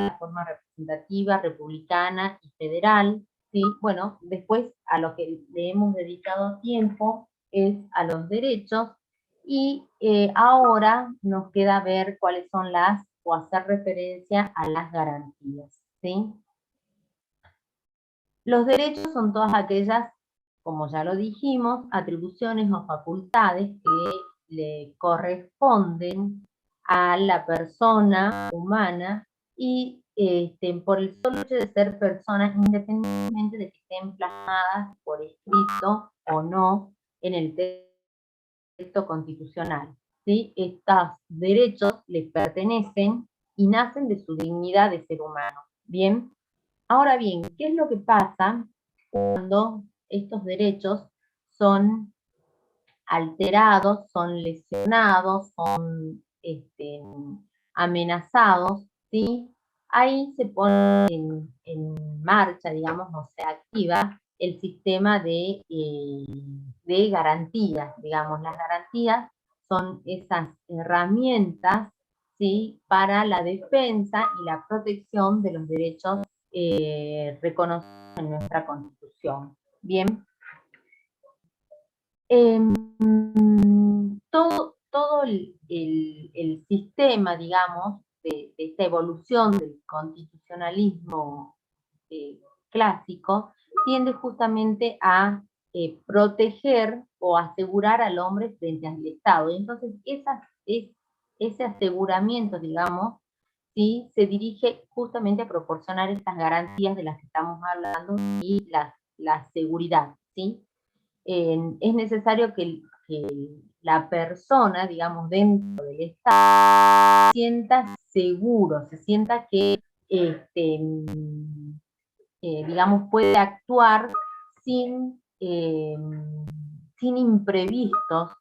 de forma representativa, republicana y federal, ¿sí? Bueno, después a lo que le hemos dedicado tiempo es a los derechos, y ahora nos queda ver cuáles son o hacer referencia a las garantías, ¿sí? Los derechos son todas aquellas, como ya lo dijimos, atribuciones o facultades que le corresponden a la persona humana y por el solo hecho de ser personas, independientemente de que estén plasmadas por escrito o no en el texto constitucional, ¿sí? Estos derechos les pertenecen y nacen de su dignidad de ser humano. Bien, ahora bien, ¿qué es lo que pasa cuando estos derechos son alterados, son lesionados, son amenazados? ¿Sí? Ahí se pone en marcha, digamos, o se activa el sistema de garantías, digamos. Las garantías son esas herramientas, ¿sí?, para la defensa y la protección de los derechos reconocidos en nuestra Constitución. Bien. Todo el sistema, digamos, de esta evolución del constitucionalismo clásico, tiende justamente a proteger o asegurar al hombre frente al Estado. Y entonces ese aseguramiento, digamos, ¿sí?, se dirige justamente a proporcionar estas garantías de las que estamos hablando y la seguridad, ¿sí? Es necesario que la persona, digamos, dentro del Estado, se sienta seguro, se sienta que, digamos, puede actuar sin imprevistos,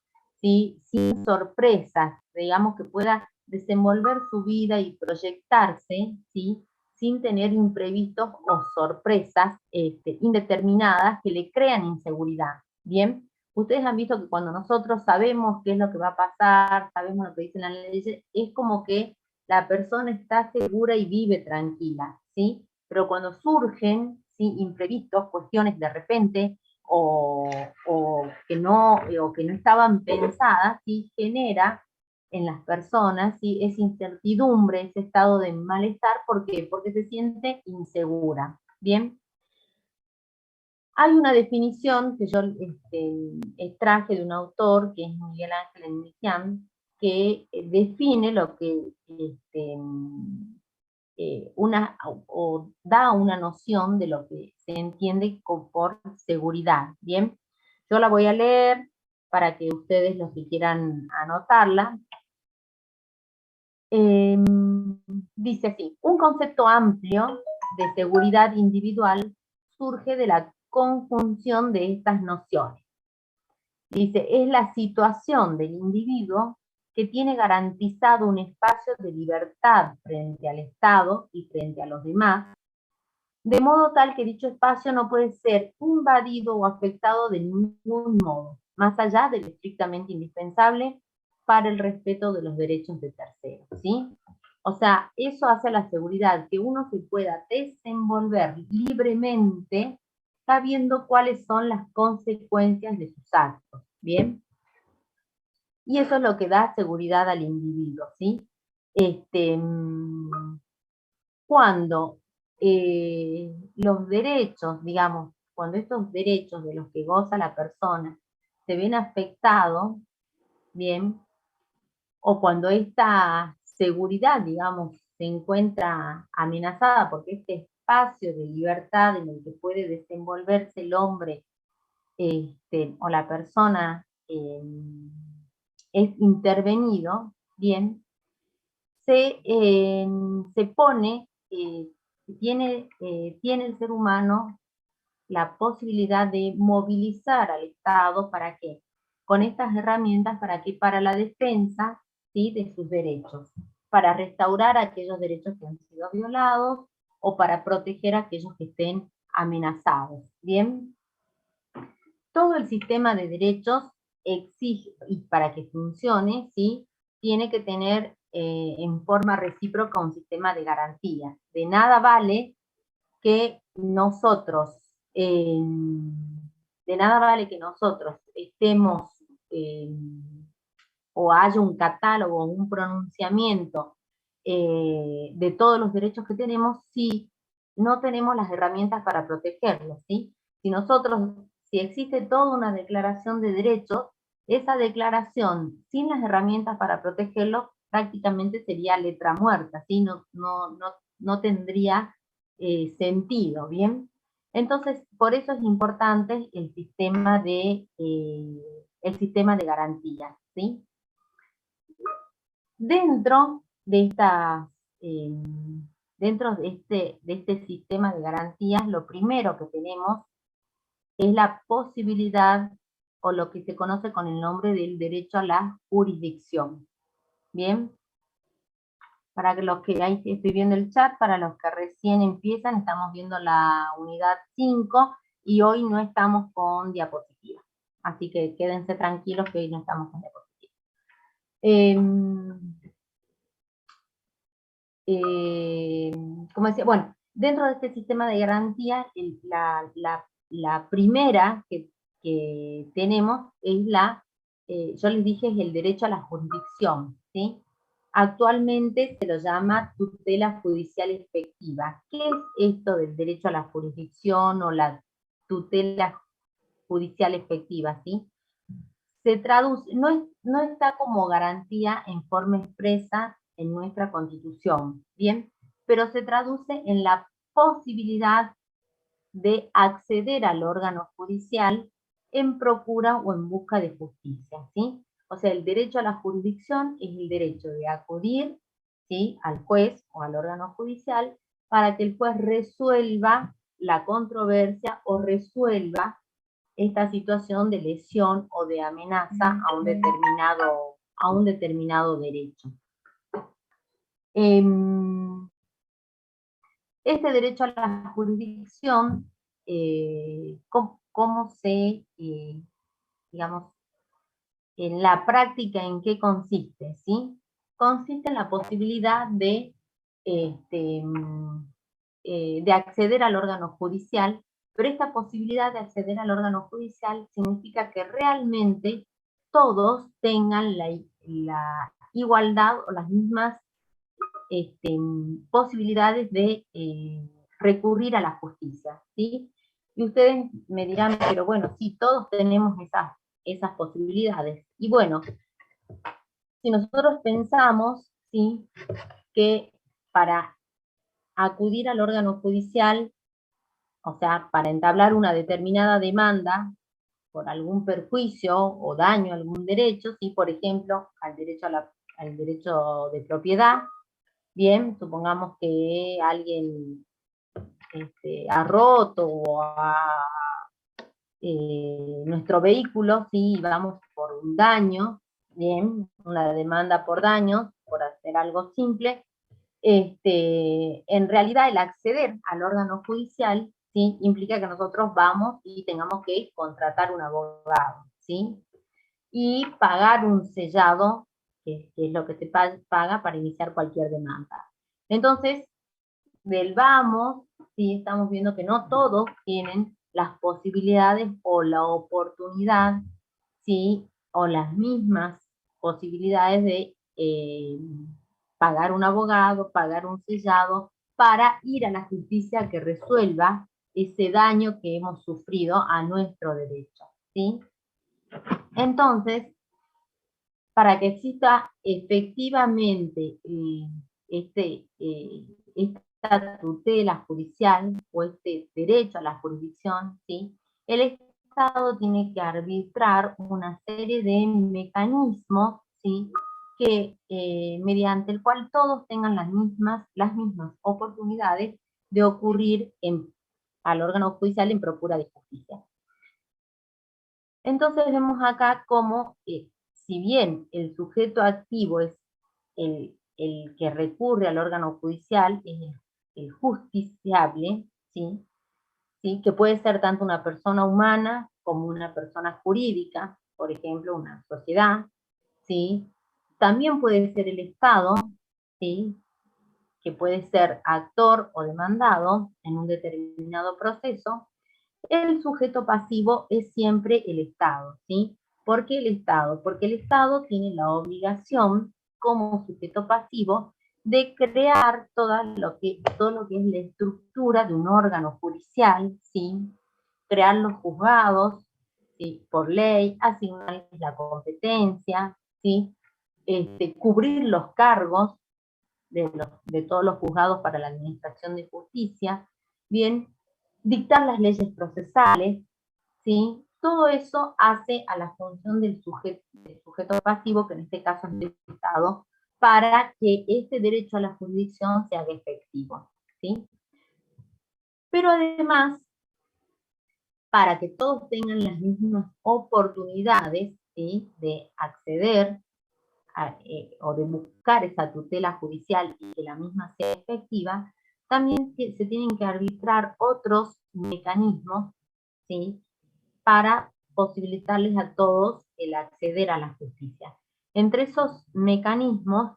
¿sí?, sin sorpresas, digamos, que pueda desenvolver su vida y proyectarse, ¿sí?, sin tener imprevistos o sorpresas indeterminadas que le crean inseguridad. Bien, ustedes han visto que cuando nosotros sabemos qué es lo que va a pasar, sabemos lo que dicen las leyes, es como que la persona está segura y vive tranquila, ¿sí? Pero cuando surgen, ¿sí?, imprevistos, cuestiones de repente, o que no estaban pensadas, ¿sí?, genera en las personas, ¿sí?, esa incertidumbre, ese estado de malestar. ¿Por qué? Porque se siente insegura. Bien. Hay una definición que yo extraje de un autor, que es Miguel Ángel Enmiquian, que define lo que da una noción de lo que se entiende por seguridad. Bien, yo la voy a leer para que ustedes, los que quieran anotarla. Dice así: un concepto amplio de seguridad individual surge de la conjunción de estas nociones. Dice, es la situación del individuo que tiene garantizado un espacio de libertad frente al Estado y frente a los demás, de modo tal que dicho espacio no puede ser invadido o afectado de ningún modo, más allá de lo estrictamente indispensable para el respeto de los derechos de terceros, ¿sí? O sea, eso hace a la seguridad que uno se pueda desenvolver libremente, sabiendo cuáles son las consecuencias de sus actos, ¿bien? Y eso es lo que da seguridad al individuo, ¿sí? Cuando los derechos, digamos, cuando estos derechos de los que goza la persona se ven afectados, bien, o cuando esta seguridad, digamos, se encuentra amenazada porque este espacio de libertad en el que puede desenvolverse el hombre o la persona es intervenido, bien, se pone, tiene el ser humano la posibilidad de movilizar al Estado. ¿Para qué? Con estas herramientas, ¿para qué? Para la defensa, ¿sí?, de sus derechos, para restaurar aquellos derechos que han sido violados o para proteger a aquellos que estén amenazados. Bien, todo el sistema de derechos exige, y para que funcione, ¿sí?, tiene que tener en forma recíproca un sistema de garantía. De nada vale que nosotros, estemos, o haya un catálogo, un pronunciamiento de todos los derechos que tenemos, si no tenemos las herramientas para protegerlos, ¿sí? Si existe toda una declaración de derechos, esa declaración, sin las herramientas para protegerlos, prácticamente sería letra muerta, ¿sí? No tendría sentido, ¿bien? Entonces, por eso es importante el sistema de garantías, ¿sí? Dentro de esta, dentro de este sistema de garantías, lo primero que tenemos es la posibilidad, o lo que se conoce con el nombre del derecho a la jurisdicción. Bien, para los que ahí estoy viendo el chat, para los que recién empiezan, estamos viendo la unidad 5 y hoy no estamos con diapositivas. Así que quédense tranquilos que hoy no estamos con diapositivas. Como decía, bueno, dentro de este sistema de garantía, la primera que tenemos es yo les dije, es el derecho a la jurisdicción, ¿sí? Actualmente se lo llama tutela judicial efectiva. ¿Qué es esto del derecho a la jurisdicción o la tutela judicial efectiva, ¿sí? Se traduce, no está como garantía en forma expresa en nuestra Constitución, ¿bien? Pero se traduce en la posibilidad de acceder al órgano judicial en procura o en busca de justicia, ¿sí? O sea, el derecho a la jurisdicción es el derecho de acudir, ¿sí?, al juez o al órgano judicial para que el juez resuelva la controversia o resuelva esta situación de lesión o de amenaza a un determinado derecho. Este derecho a la jurisdicción, ¿cómo se, digamos, en la práctica, en qué consiste? ¿Sí? Consiste en la posibilidad de acceder al órgano judicial, pero esta posibilidad de acceder al órgano judicial significa que realmente todos tengan la igualdad o las mismas posibilidades de recurrir a la justicia, ¿sí? Y ustedes me dirán, pero bueno, sí, todos tenemos esas posibilidades. Y bueno, si nosotros pensamos, ¿sí?, que para acudir al órgano judicial, o sea, para entablar una determinada demanda por algún perjuicio o daño a algún derecho, ¿sí?, por ejemplo, al derecho de propiedad, bien, supongamos que alguien ha roto o nuestro vehículo, sí, vamos por un daño, bien, una demanda por daño, por hacer algo simple, en realidad el acceder al órgano judicial, ¿sí?, implica que nosotros vamos y tengamos que contratar un abogado, ¿sí?, y pagar un sellado, que es lo que se paga para iniciar cualquier demanda. Entonces, del vamos, ¿sí?, estamos viendo que no todos tienen las posibilidades o la oportunidad, ¿sí?, o las mismas posibilidades de pagar un abogado, pagar un sellado, para ir a la justicia que resuelva ese daño que hemos sufrido a nuestro derecho, ¿sí? Entonces, para que exista efectivamente esta tutela judicial o este derecho a la jurisdicción, ¿sí?, el Estado tiene que arbitrar una serie de mecanismos, ¿sí?, que, mediante el cual todos tengan las mismas oportunidades de ocurrir al órgano judicial en procura de justicia. Entonces vemos acá cómo, si bien el sujeto activo es el que recurre al órgano judicial, es el justiciable, ¿sí?, ¿sí?, que puede ser tanto una persona humana como una persona jurídica, por ejemplo, una sociedad, ¿sí?, También puede ser el Estado, ¿sí?, que puede ser actor o demandado en un determinado proceso. El sujeto pasivo es siempre el Estado, ¿sí? ¿Por qué el Estado? Porque el Estado tiene la obligación, como sujeto pasivo, de crear todo lo que es la estructura de un órgano judicial, ¿sí? Crear los juzgados, ¿sí?, por ley, asignarles la competencia, ¿sí? Cubrir los cargos de todos los juzgados para la administración de justicia, bien, dictar las leyes procesales, ¿sí? Todo eso hace a la función del sujeto pasivo, que en este caso es el Estado, para que este derecho a la jurisdicción se haga efectivo, ¿sí? Pero además, para que todos tengan las mismas oportunidades, ¿sí?, de acceder o de buscar esa tutela judicial y que la misma sea efectiva, también se tienen que arbitrar otros mecanismos, ¿sí?, para posibilitarles a todos el acceder a la justicia. Entre esos mecanismos,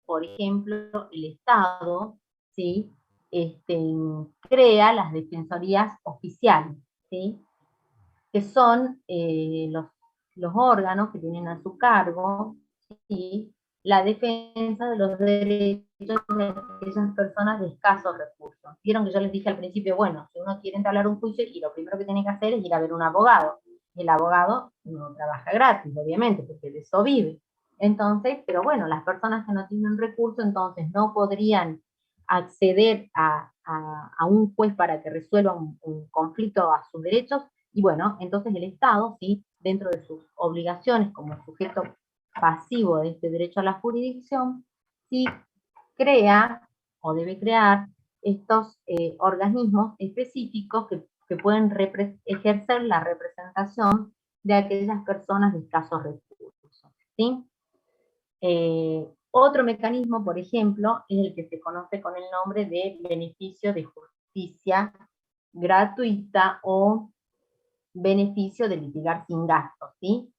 por ejemplo, el Estado, ¿sí?, crea las defensorías oficiales, ¿sí?, que son los órganos que tienen a su cargo, ¿sí?, la defensa de los derechos de aquellas personas de escasos recursos. Vieron que yo les dije al principio, bueno, si uno quiere entablar un juicio, y lo primero que tiene que hacer es ir a ver un abogado. El abogado no trabaja gratis, obviamente, porque de eso vive. Entonces, pero bueno, las personas que no tienen recursos, entonces no podrían acceder a un juez para que resuelva un conflicto a sus derechos, y bueno, entonces el Estado, ¿sí?, dentro de sus obligaciones como sujeto pasivo de este derecho a la jurisdicción, sí crea o debe crear estos organismos específicos que pueden ejercer la representación de aquellas personas de escasos recursos, ¿sí? Otro mecanismo, por ejemplo, es el que se conoce con el nombre de beneficio de justicia gratuita o beneficio de litigar sin gastos, ¿sí?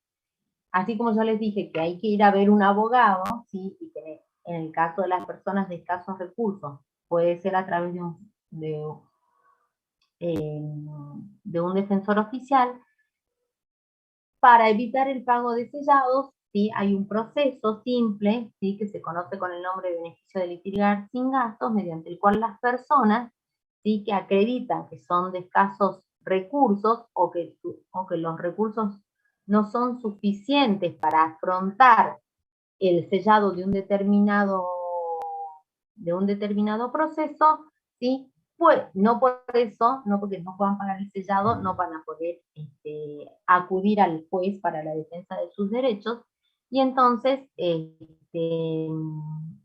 Así como yo les dije que hay que ir a ver un abogado, ¿sí?, y que en el caso de las personas de escasos recursos puede ser a través de un defensor oficial. Para evitar el pago de sellados, ¿sí?, hay un proceso simple, ¿sí?, que se conoce con el nombre de beneficio de litigar sin gastos, mediante el cual las personas, ¿sí?, que acreditan que son de escasos recursos o que los recursos no son suficientes para afrontar el sellado de un determinado proceso, ¿sí?, pues no por eso, no porque no puedan pagar el sellado, no van a poder acudir al juez para la defensa de sus derechos, y entonces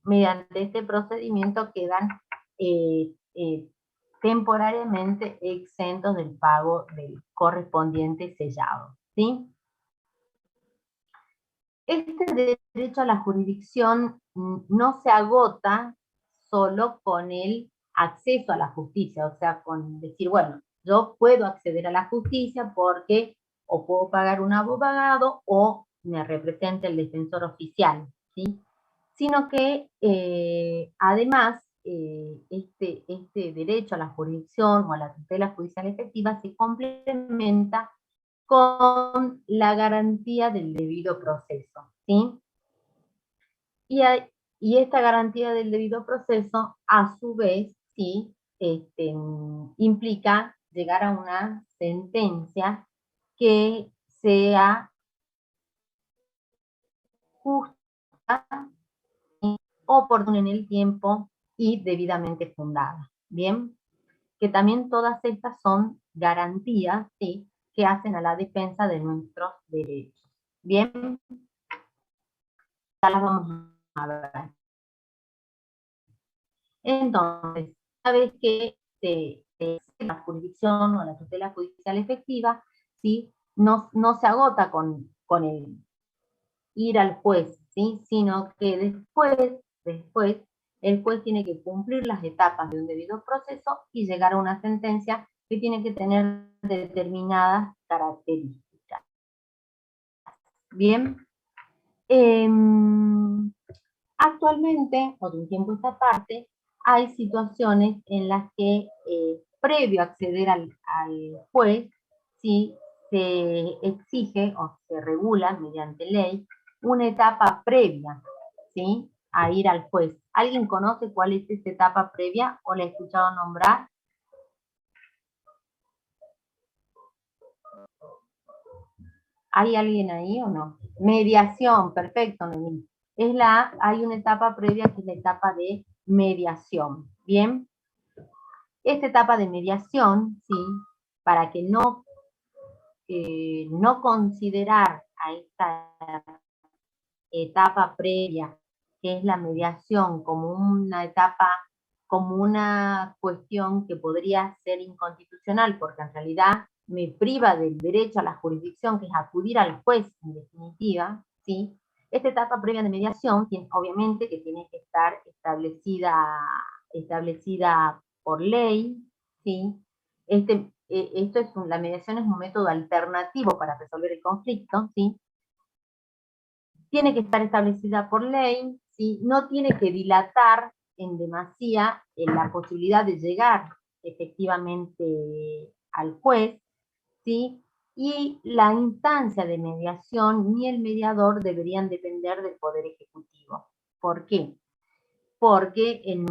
mediante este procedimiento quedan eh, eh, temporariamente exentos del pago del correspondiente sellado, ¿sí? Este derecho a la jurisdicción no se agota solo con el acceso a la justicia, o sea, con decir, bueno, yo puedo acceder a la justicia porque o puedo pagar un abogado o me representa el defensor oficial, ¿sí? Sino que además este derecho a la jurisdicción o a la tutela judicial efectiva se complementa con la garantía del debido proceso, ¿sí? Y, y esta garantía del debido proceso, a su vez, ¿sí?, implica llegar a una sentencia que sea justa, oportuna en el tiempo y debidamente fundada, ¿bien? Que también todas estas son garantías, ¿sí?, que hacen a la defensa de nuestros derechos. Bien, ya las vamos a ver. Entonces, una vez que la jurisdicción o la tutela judicial efectiva, ¿sí?, no se agota con el ir al juez, ¿sí?, sino que después el juez tiene que cumplir las etapas de un debido proceso y llegar a una sentencia que tiene que tener determinadas características. Bien, Actualmente, o de un tiempo a esta parte, hay situaciones en las que previo a acceder al juez, ¿sí? Se exige o se regula mediante ley una etapa previa, ¿sí? A ir al juez. ¿Alguien conoce cuál es esa etapa previa o la he escuchado nombrar? ¿Hay alguien ahí o no? Mediación, perfecto, Noemí. Hay una etapa previa que es la etapa de mediación. Bien, esta etapa de mediación, ¿sí? Para que no considerar a esta etapa previa, que es la mediación, como una etapa, como una cuestión que podría ser inconstitucional, porque en realidad me priva del derecho a la jurisdicción, que es acudir al juez en definitiva, ¿sí? Esta etapa previa de mediación, obviamente que tiene que estar establecida por ley, ¿sí? La mediación es un método alternativo para resolver el conflicto, ¿sí? Tiene que estar establecida por ley, ¿sí? No tiene que dilatar en demasía la posibilidad de llegar efectivamente al juez, ¿sí? Y la instancia de mediación ni el mediador deberían depender del Poder Ejecutivo. ¿Por qué? Porque en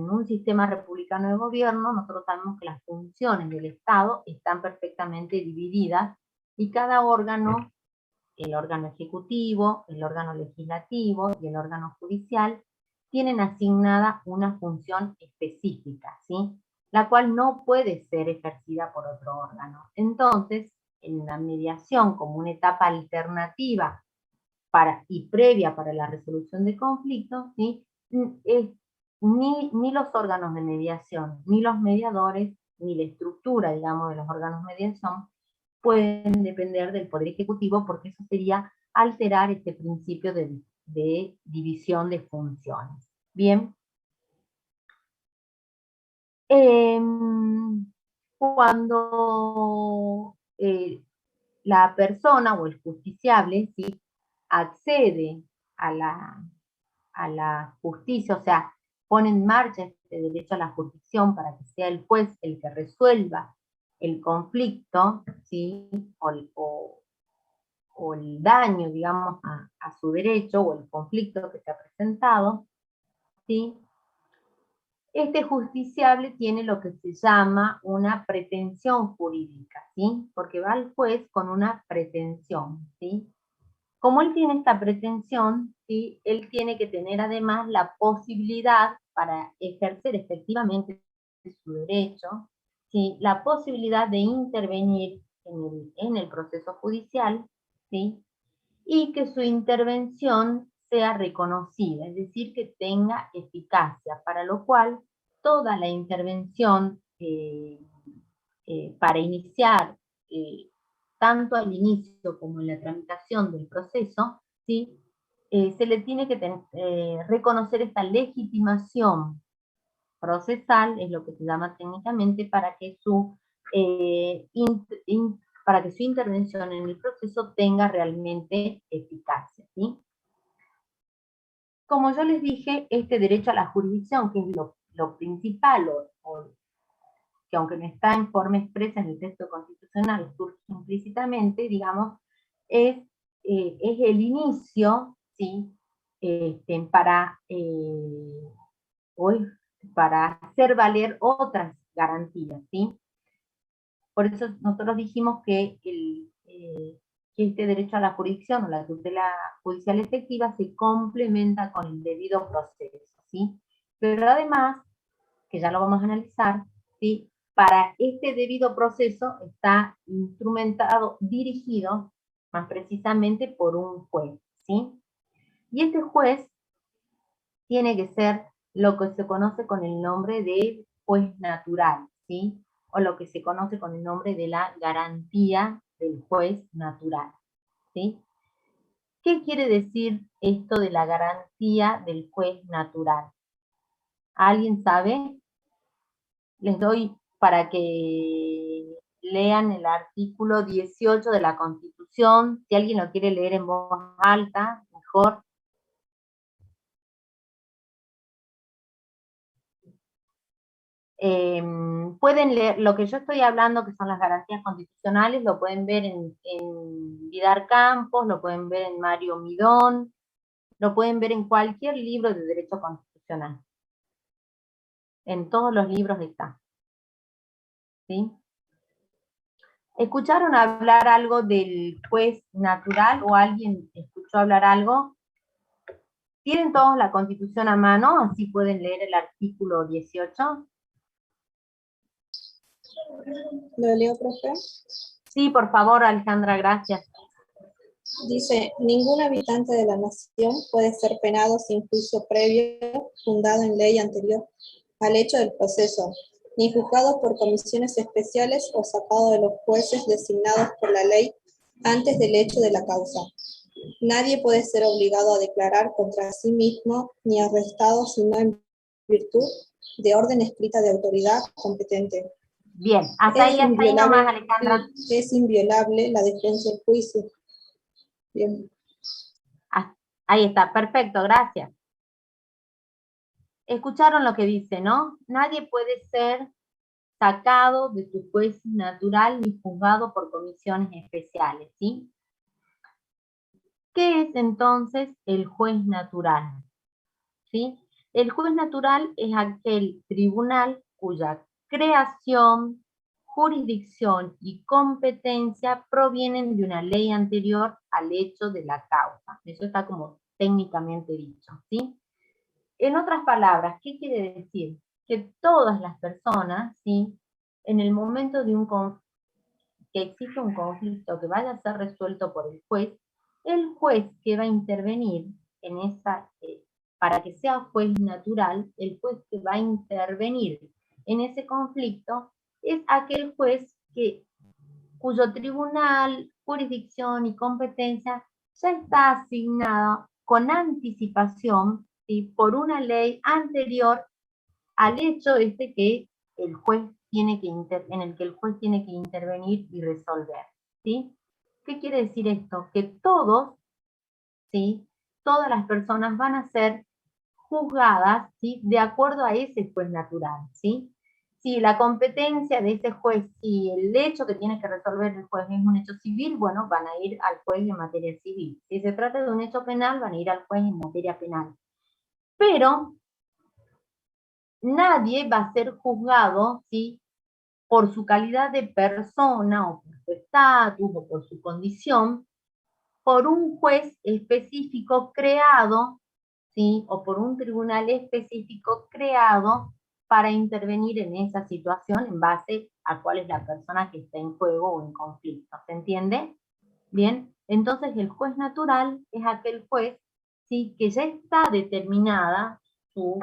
un sistema republicano de gobierno nosotros sabemos que las funciones del Estado están perfectamente divididas y cada órgano, el órgano ejecutivo, el órgano legislativo y el órgano judicial, tienen asignada una función específica, ¿sí? La cual no puede ser ejercida por otro órgano. Entonces, en la mediación como una etapa alternativa y previa para la resolución de conflictos, ¿sí? Ni los órganos de mediación, ni los mediadores, ni la estructura, digamos, de los órganos de mediación, pueden depender del Poder Ejecutivo, porque eso sería alterar este principio de división de funciones. Bien. Cuando la persona o el justiciable, ¿sí? Accede a la justicia, o sea, pone en marcha este derecho a la jurisdicción para que sea el juez el que resuelva el conflicto, ¿sí? O el daño, digamos, a su derecho o el conflicto que se ha presentado, ¿sí? Este justiciable tiene lo que se llama una pretensión jurídica, ¿sí? Porque va al juez con una pretensión, ¿sí? Como él tiene esta pretensión, ¿sí? Él tiene que tener además la posibilidad para ejercer efectivamente su derecho, ¿sí? La posibilidad de intervenir en el proceso judicial, ¿sí? Y que su intervención sea reconocida, es decir, que tenga eficacia, para lo cual toda la intervención para iniciar, tanto al inicio como en la tramitación del proceso, ¿sí? Se le tiene que reconocer esta legitimación procesal, es lo que se llama técnicamente, para que su intervención en el proceso tenga realmente eficacia, ¿sí? Como yo les dije, este derecho a la jurisdicción, que es lo principal, que aunque no está en forma expresa en el texto constitucional, surge implícitamente, digamos, es el inicio, ¿sí? Hoy, para hacer valer otras garantías, ¿sí? Por eso nosotros dijimos que este derecho a la jurisdicción o la tutela judicial efectiva se complementa con el debido proceso, ¿sí? Pero además, que ya lo vamos a analizar, ¿sí? Para este debido proceso está instrumentado, dirigido más precisamente por un juez, ¿sí? Y este juez tiene que ser lo que se conoce con el nombre de juez natural, ¿sí? O lo que se conoce con el nombre de la garantía del juez natural, ¿sí? ¿Qué quiere decir esto de la garantía del juez natural? ¿Alguien sabe? Les doy para que lean el artículo 18 de la Constitución Constitución, si alguien lo quiere leer en voz alta, mejor. Pueden leer, lo que yo estoy hablando, que son las garantías constitucionales, lo pueden ver en Vidar Campos, lo pueden ver en Mario Midón, lo pueden ver en cualquier libro de derecho constitucional. En todos los libros está. ¿Sí? ¿Escucharon hablar algo del juez natural o alguien escuchó hablar algo? ¿Tienen todos la Constitución a mano? Así pueden leer el artículo 18. ¿Lo leo, profe? Sí, por favor, Alejandra, gracias. Dice, ningún habitante de la nación puede ser penado sin juicio previo fundado en ley anterior al hecho del proceso, ni juzgado por comisiones especiales o sacado de los jueces designados por la ley antes del hecho de la causa. Nadie puede ser obligado a declarar contra sí mismo ni arrestado sino en virtud de orden escrita de autoridad competente. Bien, hasta ahí nomás, Alejandra. Es inviolable la defensa del juicio. Bien. Ahí está, perfecto, gracias. Escucharon lo que dice, ¿no? Nadie puede ser sacado de su juez natural ni juzgado por comisiones especiales, ¿sí? ¿Qué es entonces el juez natural? ¿Sí? El juez natural es aquel tribunal cuya creación, jurisdicción y competencia provienen de una ley anterior al hecho de la causa. Eso está como técnicamente dicho, ¿sí? En otras palabras, ¿qué quiere decir? Que todas las personas, ¿sí? En el momento de que existe un conflicto que vaya a ser resuelto por el juez que va a intervenir en esa, para que sea juez natural, el juez que va a intervenir en ese conflicto es aquel juez cuyo tribunal, jurisdicción y competencia ya está asignado con anticipación, ¿sí? Por una ley anterior al hecho que el juez tiene que en el que el juez tiene que intervenir y resolver, ¿sí? ¿Qué quiere decir esto? Que todos, ¿sí? Todas las personas van a ser juzgadas, ¿sí? De acuerdo a ese juez natural, ¿sí? Si la competencia de ese juez, si el hecho que tiene que resolver el juez es un hecho civil, bueno, van a ir al juez en materia civil. Si se trata de un hecho penal, van a ir al juez en materia penal. Pero nadie va a ser juzgado, ¿sí? Por su calidad de persona, o por su estatus, o por su condición, por un juez específico creado, ¿sí? O por un tribunal específico creado para intervenir en esa situación en base a cuál es la persona que está en juego o en conflicto. ¿Se entiende? Bien, entonces el juez natural es aquel juez, ¿sí? Que ya está determinada su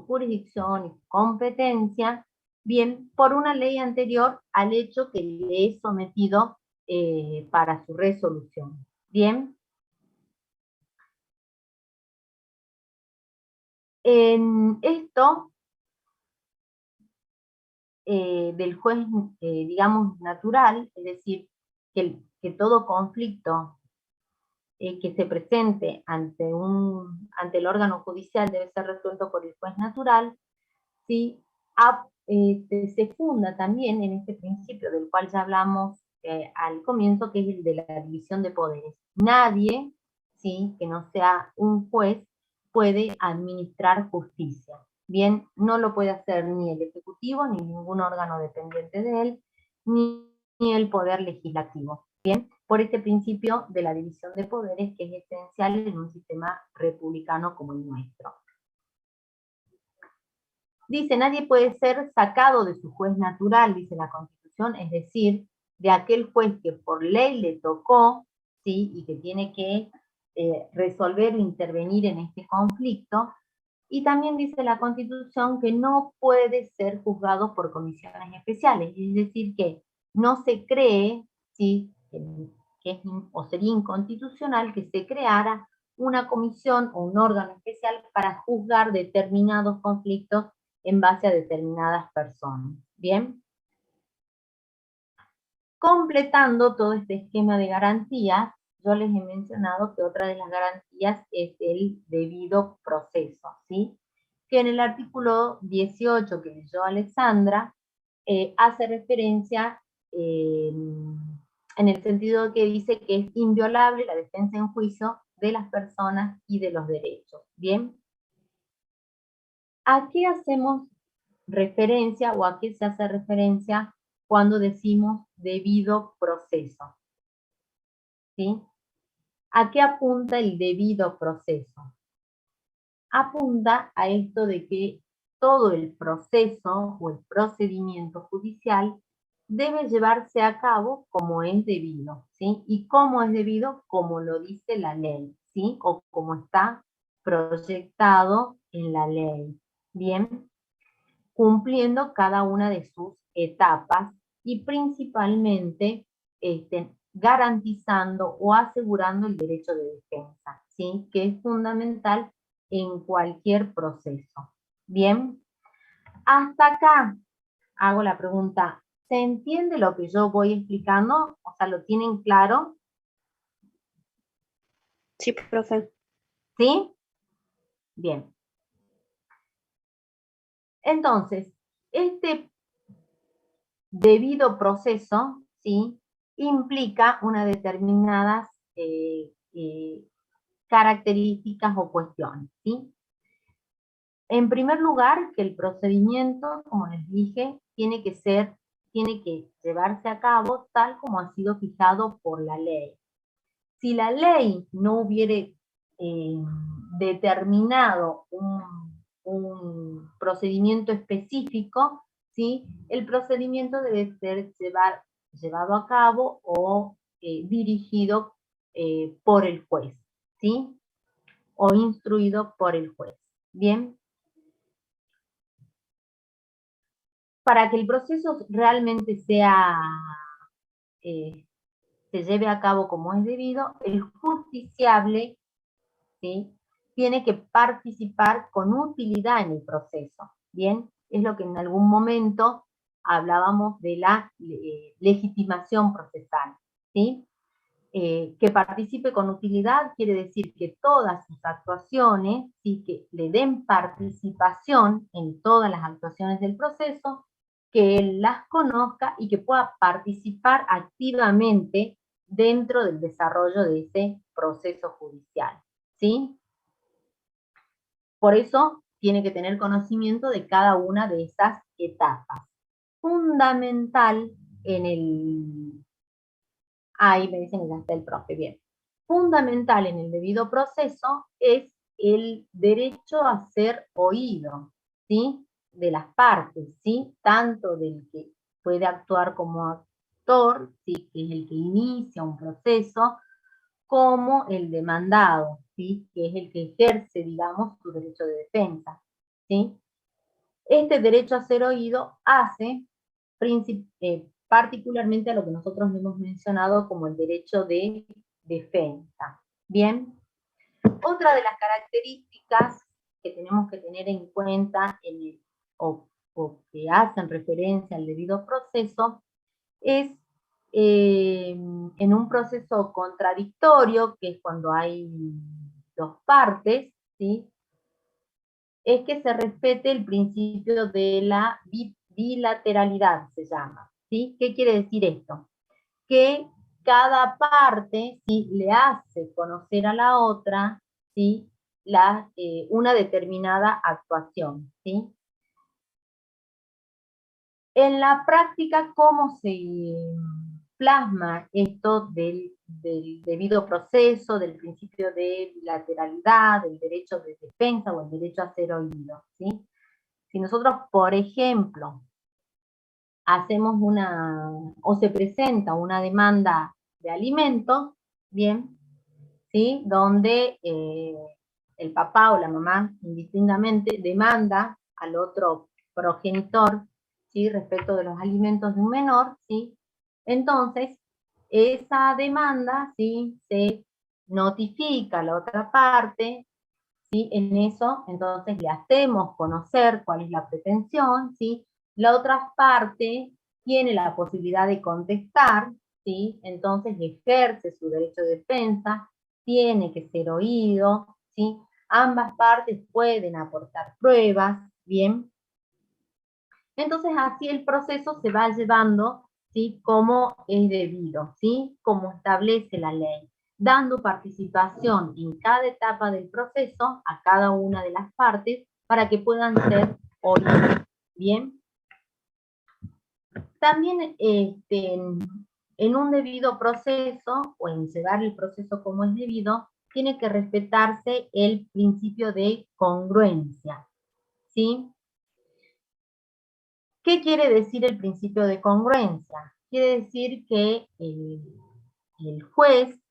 jurisdicción y competencia, bien, por una ley anterior al hecho que le es sometido para su resolución. Bien. En esto del juez, digamos, natural, es decir, que todo conflicto que se presente ante el órgano judicial debe ser resuelto por el juez natural, ¿sí? Se funda también en este principio del cual ya hablamos al comienzo, que es el de la división de poderes. Nadie, ¿sí? Que no sea un juez puede administrar justicia. Bien, no lo puede hacer ni el Ejecutivo, ni ningún órgano dependiente de él, ni el Poder Legislativo. Bien, por este principio de la división de poderes que es esencial en un sistema republicano como el nuestro. Dice, nadie puede ser sacado de su juez natural, dice la Constitución, es decir, de aquel juez que por ley le tocó, ¿sí? Y que tiene que resolver o intervenir en este conflicto. Y también dice la Constitución que no puede ser juzgado por comisiones especiales, es decir, que no se cree, ¿sí? O sería inconstitucional que se creara una comisión o un órgano especial para juzgar determinados conflictos en base a determinadas personas. ¿Bien? Completando todo este esquema de garantías, yo les he mencionado que otra de las garantías es el debido proceso, ¿sí? Que en el artículo 18 que leyó Alexandra, hace referencia en el sentido de que dice que es inviolable la defensa en juicio de las personas y de los derechos, ¿bien? ¿A qué hacemos referencia o a qué se hace referencia cuando decimos debido proceso? ¿Sí? ¿A qué apunta el debido proceso? Apunta a esto de que todo el proceso o el procedimiento judicial debe llevarse a cabo como es debido, ¿sí? ¿Y cómo es debido? Como lo dice la ley, ¿sí? O como está proyectado en la ley, ¿bien? Cumpliendo cada una de sus etapas y principalmente garantizando o asegurando el derecho de defensa, ¿sí? Que es fundamental en cualquier proceso. Bien, hasta acá hago la pregunta, ¿se entiende lo que yo voy explicando? O sea, ¿lo tienen claro? Sí, profe. ¿Sí? Bien. Entonces, este debido proceso, ¿sí? Implica unas determinadas características o cuestiones, ¿sí? En primer lugar, que el procedimiento, como les dije, tiene que llevarse a cabo tal como ha sido fijado por la ley. Si la ley no hubiere determinado un procedimiento específico, ¿sí? El procedimiento debe ser llevado a cabo o dirigido por el juez, ¿sí? O instruido por el juez. Bien. Para que el proceso realmente se lleve a cabo como es debido, el justiciable, ¿sí? Tiene que participar con utilidad en el proceso, ¿bien? Es lo que en algún momento hablábamos de la legitimación procesal, ¿sí? Que participe con utilidad quiere decir que todas sus actuaciones, ¿sí? Que le den participación en todas las actuaciones del proceso, que él las conozca y que pueda participar activamente dentro del desarrollo de ese proceso judicial, ¿sí? Por eso tiene que tener conocimiento de cada una de esas etapas. Fundamental en el... Ahí me dicen que ya está el profe, bien. Fundamental en el debido proceso es el derecho a ser oído, ¿sí? De las partes, ¿sí? Tanto del que puede actuar como actor, ¿sí? Que es el que inicia un proceso, como el demandado, ¿sí? Que es el que ejerce, digamos, su derecho de defensa, ¿sí? Este derecho a ser oído hace particularmente a lo que nosotros hemos mencionado como el derecho de defensa. Bien, otra de las características que tenemos que tener en cuenta o que hacen referencia al debido proceso es en un proceso contradictorio, que es cuando hay dos partes, ¿sí? Es que se respete el principio de la bilateralidad, se llama, ¿sí? ¿Qué quiere decir esto? Que cada parte, ¿sí? Le hace conocer a la otra, ¿sí? Una determinada actuación, ¿sí? En la práctica, ¿cómo se plasma esto del debido proceso, del principio de bilateralidad, del derecho de defensa o el derecho a ser oído? ¿Sí? Si nosotros, por ejemplo, hacemos o se presenta una demanda de alimentos, bien, ¿sí? Donde el papá o la mamá, indistintamente, demanda al otro progenitor, ¿sí? Respecto de los alimentos de un menor, ¿sí? Entonces, esa demanda, ¿sí? Se notifica a la otra parte, ¿sí? En eso, entonces, le hacemos conocer cuál es la pretensión, ¿sí? La otra parte tiene la posibilidad de contestar, ¿sí? Entonces ejerce su derecho de defensa, tiene que ser oído, ¿sí? Ambas partes pueden aportar pruebas, ¿bien? Entonces así el proceso se va llevando, ¿sí? Como es debido, ¿sí? Como establece la ley, dando participación en cada etapa del proceso a cada una de las partes para que puedan ser oídas, ¿bien? También en un debido proceso, o en llevar el proceso como es debido, tiene que respetarse el principio de congruencia, ¿sí? ¿Qué quiere decir el principio de congruencia? Quiere decir que el juez,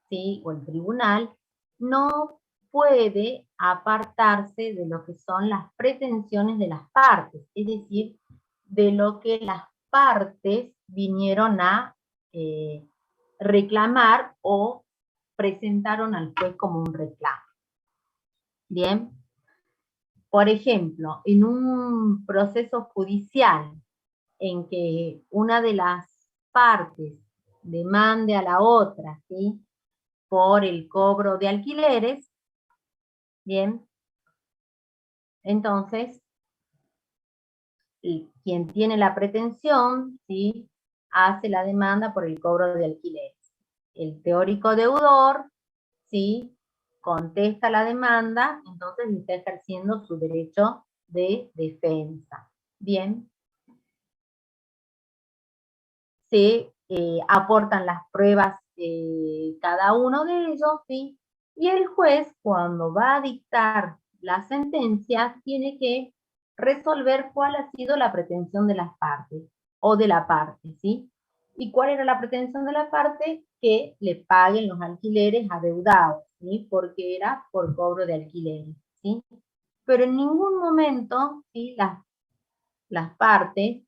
¿sí? O el tribunal no puede apartarse de lo que son las pretensiones de las partes, es decir, de lo que las partes vinieron a reclamar o presentaron al juez como un reclamo. Bien. Por ejemplo, en un proceso judicial en que una de las partes demande a la otra, ¿sí? Por el cobro de alquileres, bien, entonces, quien tiene la pretensión, ¿sí? Hace la demanda por el cobro de alquileres. El teórico deudor, ¿sí? Contesta la demanda, entonces está ejerciendo su derecho de defensa. Bien. Se aportan las pruebas cada uno de ellos, ¿sí? Y el juez, cuando va a dictar la sentencia, tiene que resolver cuál ha sido la pretensión de las partes, o de la parte, ¿sí? ¿Y cuál era la pretensión de la parte? Que le paguen los alquileres adeudados, ¿sí? Porque era por cobro de alquileres, ¿sí? Pero en ningún momento, ¿sí? Las partes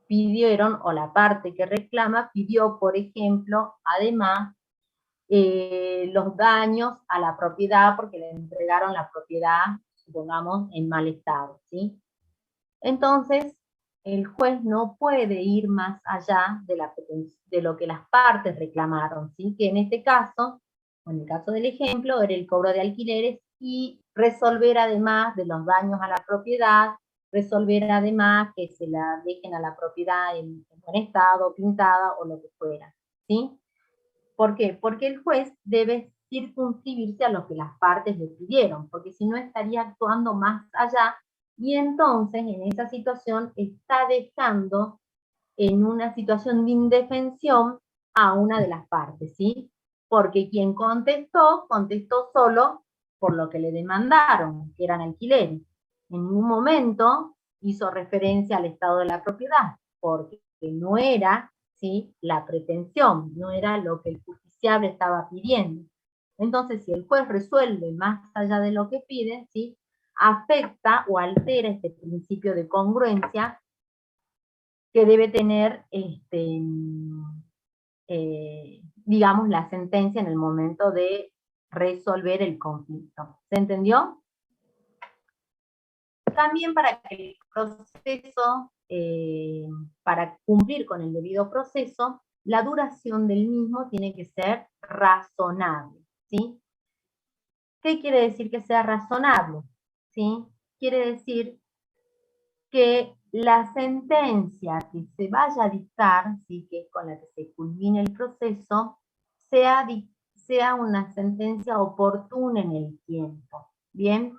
pidieron, o la parte que reclama pidió, por ejemplo, además, los daños a la propiedad porque le entregaron la propiedad, supongamos, en mal estado, ¿sí? Entonces, el juez no puede ir más allá de lo que las partes reclamaron, ¿sí? Que en este caso, en el caso del ejemplo, era el cobro de alquileres y resolver además de los daños a la propiedad, resolver además que se la dejen a la propiedad en buen estado, pintada o lo que fuera, ¿sí? ¿Por qué? Porque el juez debe circunscribirse a lo que las partes le pidieron, porque si no estaría actuando más allá y entonces en esa situación está dejando en una situación de indefensión a una de las partes, ¿sí? Porque quien contestó, contestó solo por lo que le demandaron, que eran alquileres. En ningún momento hizo referencia al estado de la propiedad, porque no era, ¿sí? La pretensión, no era lo que el justiciable estaba pidiendo. Entonces, si el juez resuelve más allá de lo que pide, ¿sí? Afecta o altera este principio de congruencia que debe tener, digamos, la sentencia en el momento de resolver el conflicto. ¿Se entendió? También para que el proceso, para cumplir con el debido proceso, la duración del mismo tiene que ser razonable, ¿sí? ¿Qué quiere decir que sea razonable? ¿Sí? Quiere decir que la sentencia que se vaya a dictar, ¿sí? Que es con la que se culmine el proceso, sea una sentencia oportuna en el tiempo. ¿Bien?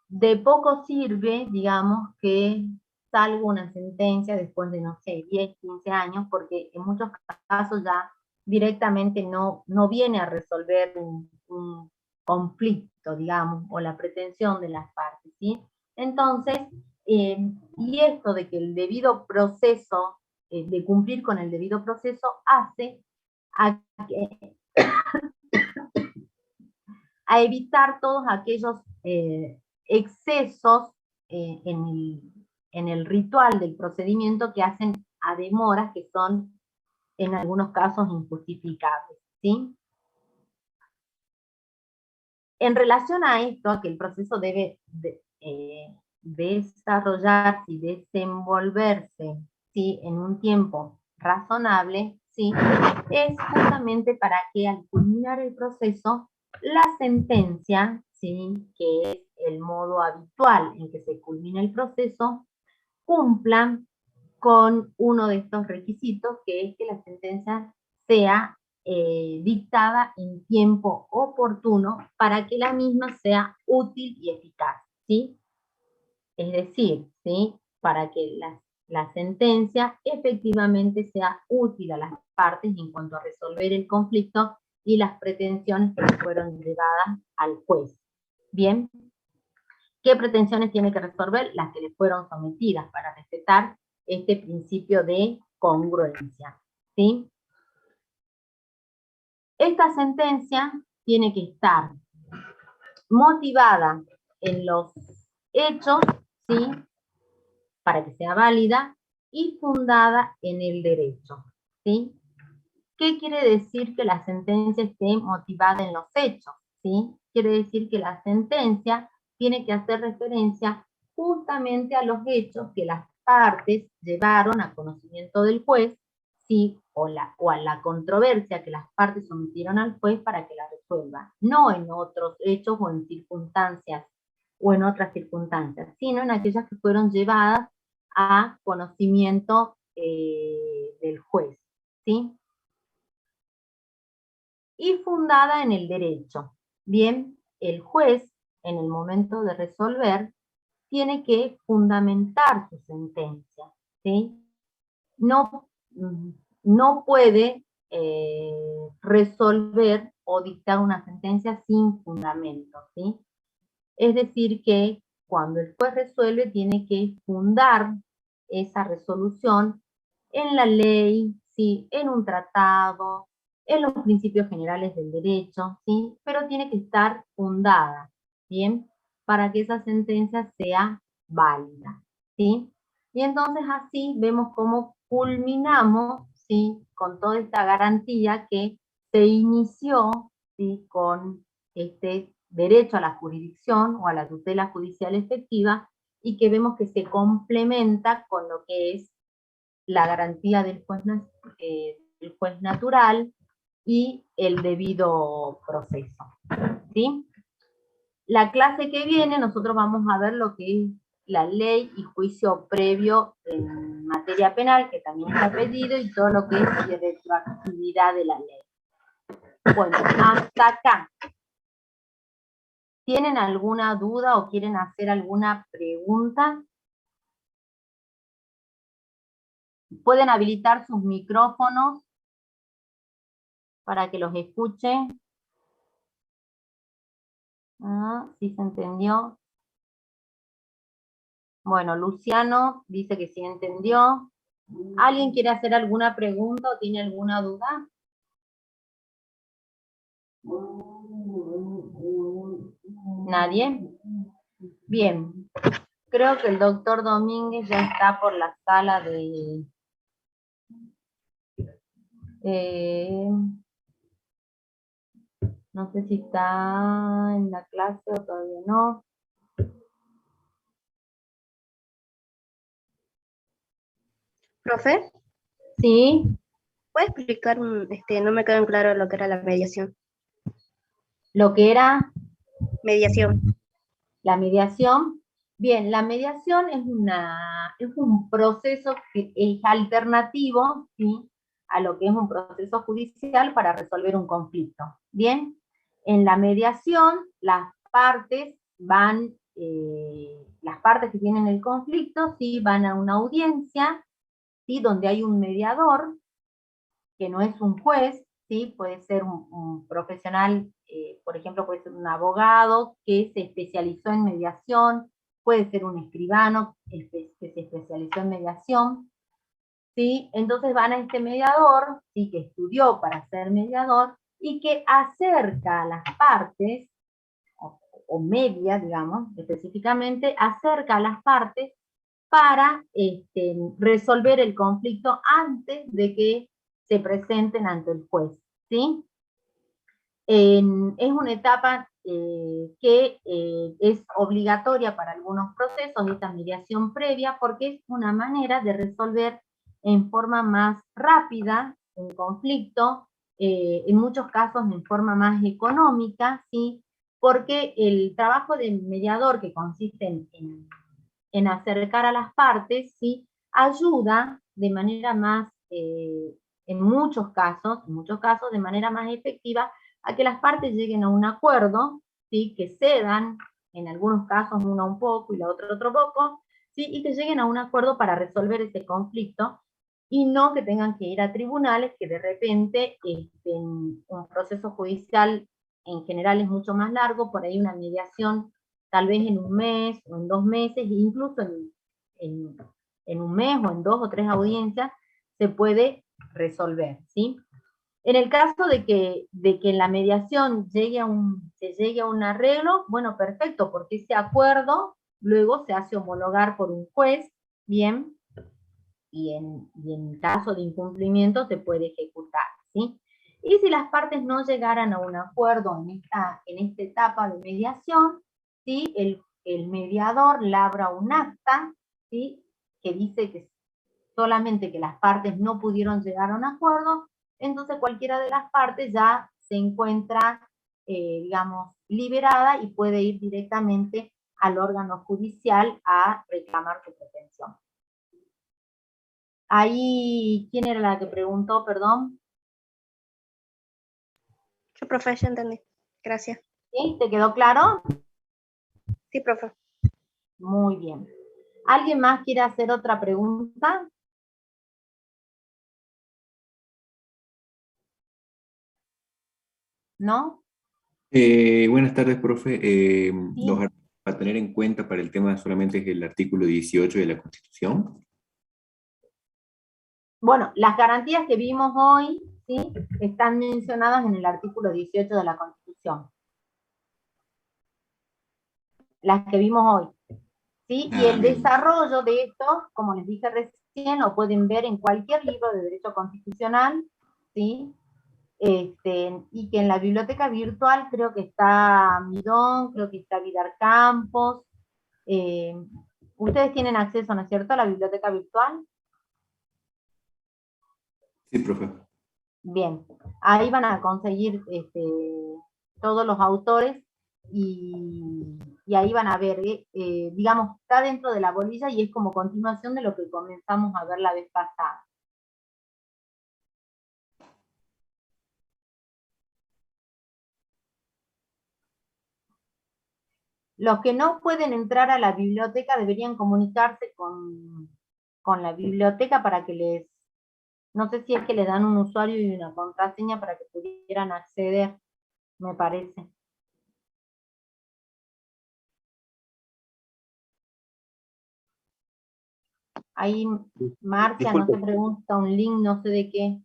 De poco sirve, digamos, que salga una sentencia después de, no sé, 10, 15 años, porque en muchos casos ya directamente no viene a resolver un conflicto, digamos, o la pretensión de las partes, ¿sí? Entonces, y esto de que el debido proceso, de cumplir con el debido proceso, hace a evitar todos aquellos excesos en el ritual del procedimiento que hacen a demoras que son en algunos casos injustificables, ¿sí? En relación a esto, a que el proceso debe desarrollarse y desenvolverse ¿sí?, en un tiempo razonable, ¿sí?, es justamente para que al culminar el proceso, la sentencia, ¿sí?, que es el modo habitual en que se culmina el proceso, cumpla con uno de estos requisitos, que es que la sentencia sea dictada en tiempo oportuno para que la misma sea útil y eficaz, ¿sí? Es decir, ¿sí?, para que la sentencia efectivamente sea útil a las partes en cuanto a resolver el conflicto y las pretensiones que fueron llevadas al juez. Bien, ¿qué pretensiones tiene que resolver? Las que le fueron sometidas para respetar este principio de congruencia, ¿sí? Esta sentencia tiene que estar motivada en los hechos, ¿sí?, para que sea válida, y fundada en el derecho, ¿sí? ¿Qué quiere decir que la sentencia esté motivada en los hechos? ¿Sí? Quiere decir que la sentencia tiene que hacer referencia justamente a los hechos que las partes llevaron a conocimiento del juez, ¿sí?, o a la controversia que las partes sometieron al juez para que la resuelva, no en otros hechos o en circunstancias o en otras circunstancias, sino en aquellas que fueron llevadas a conocimiento del juez, ¿sí? Y fundada en el derecho. Bien, el juez, en el momento de resolver, tiene que fundamentar su sentencia, ¿sí? No, no puede resolver o dictar una sentencia sin fundamento, ¿sí? Es decir que cuando el juez resuelve tiene que fundar esa resolución en la ley, ¿sí?, en un tratado, en los principios generales del derecho, ¿sí?, pero tiene que estar fundada, ¿bien?, para que esa sentencia sea válida, ¿sí? Y entonces así vemos cómo culminamos, ¿sí?, con toda esta garantía que se inició, ¿sí?, con este derecho a la jurisdicción o a la tutela judicial efectiva, y que vemos que se complementa con lo que es la garantía del juez natural y el debido proceso, ¿sí? La clase que viene nosotros vamos a ver lo que es la ley y juicio previo en materia penal, que también está pedido, y todo lo que es la retroactividad de la ley. Bueno, hasta acá. ¿Tienen alguna duda o quieren hacer alguna pregunta? Pueden habilitar sus micrófonos para que los escuchen. Ah, sí se entendió. Bueno, Luciano dice que sí entendió. ¿Alguien quiere hacer alguna pregunta o tiene alguna duda? ¿Nadie? Bien. Creo que el doctor Domínguez ya está por la sala de... no sé si está en la clase o todavía no. ¿Profe? Sí. ¿Puede explicar? No me quedó en claro lo que era la mediación. Lo que era Mediación. la mediación. Bien, la mediación es un proceso que es alternativo, ¿sí?, a lo que es un proceso judicial para resolver un conflicto. Bien, en la mediación las partes que tienen el conflicto, ¿sí?, van a una audiencia, ¿sí?, donde hay un mediador, que no es un juez, ¿sí?, puede ser un profesional, por ejemplo, puede ser un abogado que se especializó en mediación, puede ser un escribano que se especializó en mediación, ¿sí? Entonces van a este mediador, ¿sí?, que estudió para ser mediador y que acerca a las partes, o media, digamos, específicamente, acerca a las partes para resolver el conflicto antes de que se presenten ante el juez, ¿sí? Es una etapa que es obligatoria para algunos procesos, esta mediación previa, porque es una manera de resolver en forma más rápida un conflicto, en muchos casos en forma más económica, ¿sí? Porque el trabajo del mediador, que consiste en acercar a las partes, ¿sí? Ayuda de manera más, en muchos casos, de manera más efectiva, a que las partes lleguen a un acuerdo, ¿sí? Que cedan, en algunos casos una un poco y la otra otro poco, ¿sí? Y que lleguen a un acuerdo para resolver ese conflicto, y no que tengan que ir a tribunales, que de repente un proceso judicial en general es mucho más largo, por ahí una mediación tal vez en un mes o en 2 meses, e incluso en, en un mes o en 2 o 3 audiencias, se puede resolver, ¿sí? En el caso de que en la mediación se llegue a un arreglo, bueno, perfecto, porque ese acuerdo luego se hace homologar por un juez, bien, y en caso de incumplimiento se puede ejecutar, ¿sí? Y si las partes no llegaran a un acuerdo en esta etapa de mediación, ¿sí? El mediador labra un acta, ¿sí? Que dice que solamente que las partes no pudieron llegar a un acuerdo, entonces cualquiera de las partes ya se encuentra, digamos, liberada y puede ir directamente al órgano judicial a reclamar su pretensión. Ahí, ¿quién era la que preguntó, perdón? Yo, profe, ya entendí. Gracias. ¿Sí? ¿Te quedó claro? Sí, profe. Muy bien. ¿Alguien más quiere hacer otra pregunta? ¿No? Buenas tardes, profe. Los Sí. artículos a tener en cuenta para el tema solamente es el artículo 18 de la Constitución. Bueno, las garantías que vimos hoy, ¿sí? Están mencionadas en el artículo 18 de la Constitución. Las que vimos hoy, ¿sí? Y el Bien. desarrollo de esto, como les dije recién, lo pueden ver en cualquier libro de derecho constitucional, ¿sí? Y que en la biblioteca virtual creo que está Midón, creo que está Vidar Campos. Ustedes tienen acceso, ¿no es cierto?, a la biblioteca virtual. Sí, profe. Bien, ahí van a conseguir todos los autores, y ahí van a ver, digamos, está dentro de la bolilla y es como continuación de lo que comenzamos a ver la vez pasada. Los que no pueden entrar a la biblioteca deberían comunicarse con la biblioteca para que no sé si es que les dan un usuario y una contraseña para que pudieran acceder, me parece. Ahí Marcia no Disculpe, se pregunta un link, no sé de qué.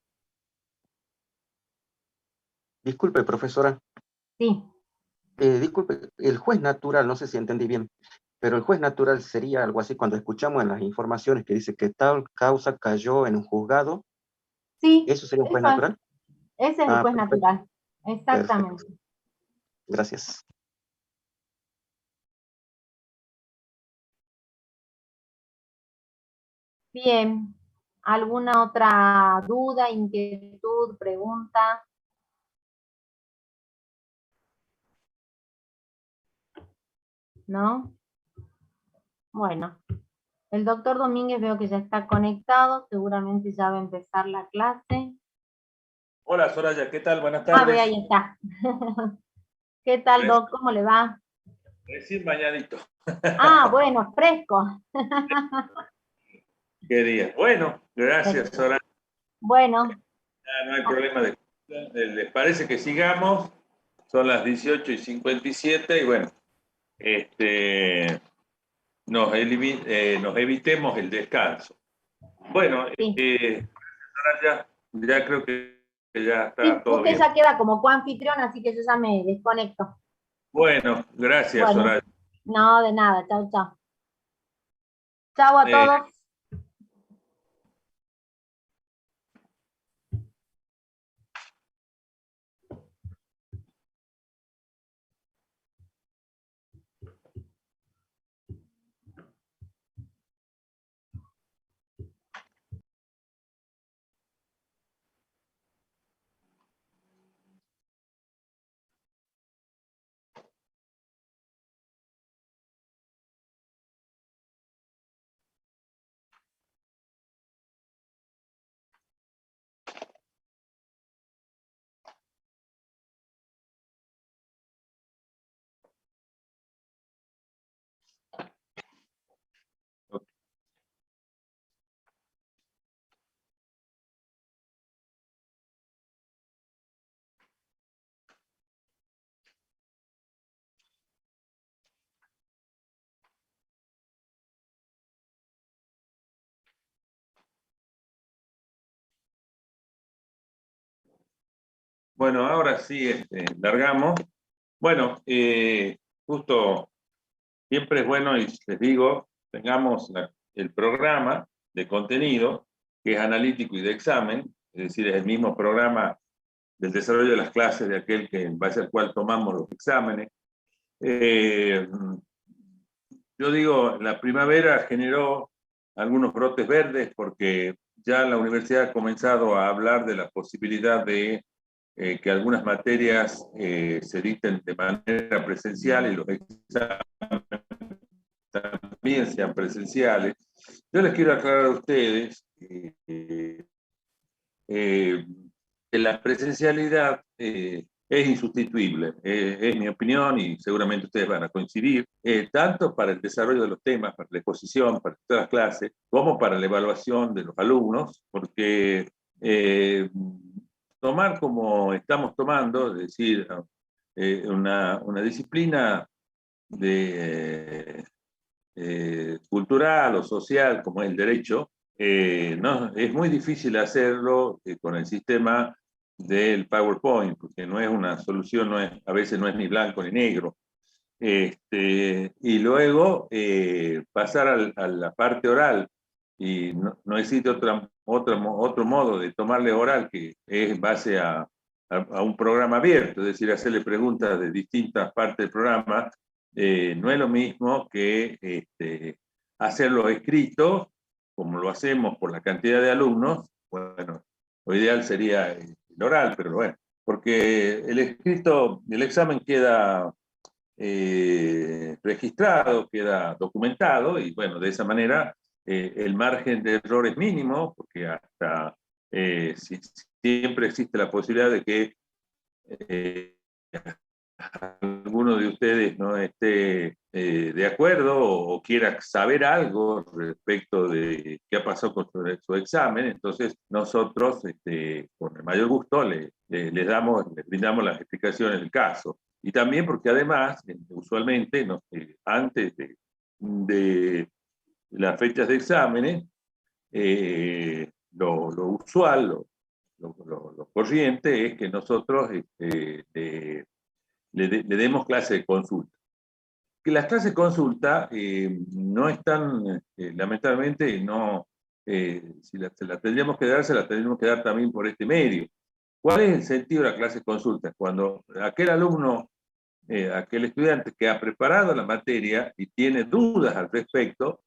disculpe, profesora. Sí, Disculpe, el juez natural, no sé si entendí bien, pero el juez natural sería algo así cuando escuchamos en las informaciones que dice que tal causa cayó en un juzgado. sí, ¿Eso sería un juez eso es. natural? Ese es el Ah, juez perfecto, natural. perfecto. Exactamente. Gracias. Bien. ¿Alguna otra duda, inquietud, pregunta? ¿No? Bueno, el doctor Domínguez veo que ya está conectado, seguramente ya va a empezar la clase. Hola Soraya, ¿qué tal? Buenas Ah, ve, tardes. ahí está. ¿Qué tal, doc? ¿Cómo le va? Recién bañadito. Ah, bueno, fresco. ¿Qué día? Bueno, gracias Soraya. Bueno, No hay problema de... ¿Les parece que sigamos? Son las 18:57 y bueno, nos evitemos el descanso. Bueno, sí. Soraya, ya creo que ya está Sí, todo usted bien. ya queda como coanfitrión, así que yo ya me desconecto. Bueno, gracias Bueno, Soraya. no, de nada. Chau, chau. Chau a Eh, todos. Bueno, ahora sí, largamos. Bueno, justo siempre es bueno, y les digo, tengamos el programa de contenido, que es analítico y de examen, es decir, es el mismo programa del desarrollo de las clases de aquel que, en base al cual tomamos los exámenes. Yo digo, la primavera generó algunos brotes verdes porque ya la universidad ha comenzado a hablar de la posibilidad de que algunas materias se dicten de manera presencial y los exámenes también sean presenciales. Yo les quiero aclarar a ustedes que la presencialidad es insustituible, es mi opinión y seguramente ustedes van a coincidir, tanto para el desarrollo de los temas, para la exposición, para todas las clases, como para la evaluación de los alumnos, porque tomar como estamos tomando, es decir, una disciplina cultural o social como es el derecho, no, es muy difícil hacerlo con el sistema del PowerPoint, porque no es una solución, a veces no es ni blanco ni negro. Y luego pasar a la parte oral, y no existe otro modo de tomarle oral que es en base a un programa abierto, es decir, hacerle preguntas de distintas partes del programa, no es lo mismo que hacerlo escrito, como lo hacemos por la cantidad de alumnos. Bueno, lo ideal sería el oral, pero bueno, porque el escrito, el examen queda registrado, queda documentado, y bueno, de esa manera el margen de error es mínimo, porque hasta siempre existe la posibilidad de que alguno de ustedes no esté de acuerdo o quiera saber algo respecto de qué ha pasado con su examen. Entonces nosotros con el mayor gusto les brindamos las explicaciones del caso. Y también porque además, usualmente, antes de las fechas de exámenes, lo usual, lo corriente es que nosotros le demos clase de consulta. Que las clases de consulta no están, lamentablemente, no, si se las tendríamos que dar, se las tendríamos que dar también por este medio. ¿Cuál es el sentido de la clase de consulta? Cuando aquel alumno, aquel estudiante que ha preparado la materia y tiene dudas al respecto,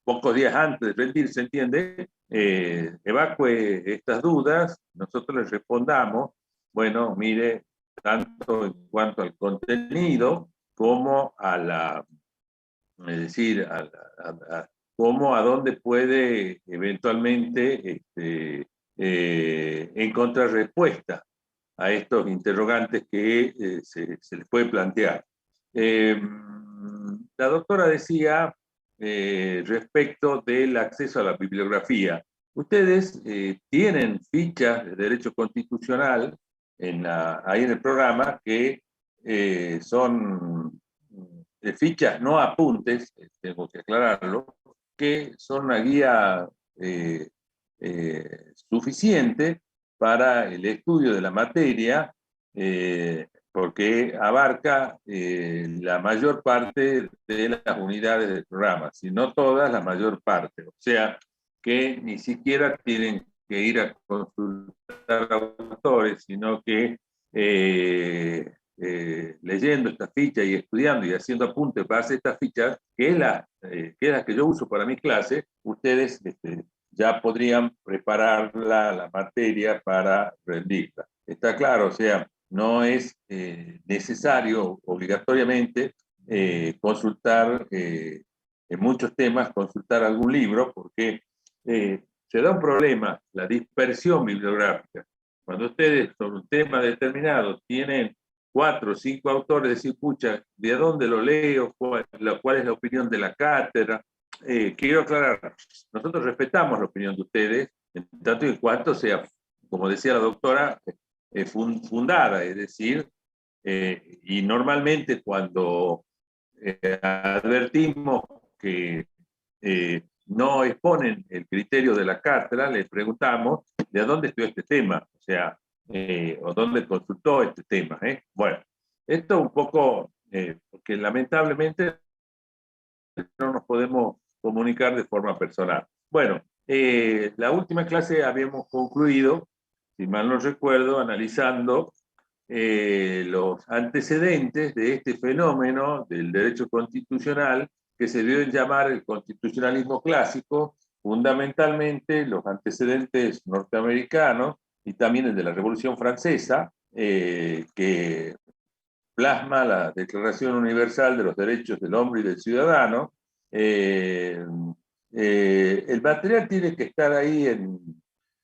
pocos días antes de rendir, ¿se entiende? Evacue estas dudas, nosotros les respondamos, bueno, mire, tanto en cuanto al contenido como es decir, como a dónde puede eventualmente encontrar respuesta a estos interrogantes que se les puede plantear. La doctora decía respecto del acceso a la bibliografía. Ustedes tienen fichas de derecho constitucional ahí en el programa que son fichas, no apuntes, tengo que aclararlo, que son una guía suficiente para el estudio de la materia, porque abarca la mayor parte de las unidades del programa, si no todas, la mayor parte. O sea, que ni siquiera tienen que ir a consultar autores, sino que leyendo esta ficha y estudiando y haciendo apuntes para hacer estas fichas, que es la que yo uso para mis clases, ustedes ya podrían preparar la materia para rendirla. Está claro, o sea, no es necesario obligatoriamente consultar en muchos temas, consultar algún libro, porque se da un problema, la dispersión bibliográfica. Cuando ustedes sobre un tema determinado tienen 4 o 5 autores, decir, pucha, ¿de dónde lo leo? ¿Cuál es la opinión de la cátedra? Quiero aclarar, nosotros respetamos la opinión de ustedes, en tanto y en cuanto sea, como decía la doctora, fundada, es decir, y normalmente cuando advertimos que no exponen el criterio de la cátedra, les preguntamos de dónde estudió este tema. O sea, o dónde consultó este tema. Bueno, esto un poco, porque lamentablemente no nos podemos comunicar de forma personal. Bueno, la última clase habíamos concluido, si mal no recuerdo, analizando los antecedentes de este fenómeno del derecho constitucional que se dio en llamar el constitucionalismo clásico, fundamentalmente los antecedentes norteamericanos y también el de la Revolución Francesa, que plasma la Declaración Universal de los Derechos del Hombre y del Ciudadano. El material tiene que estar ahí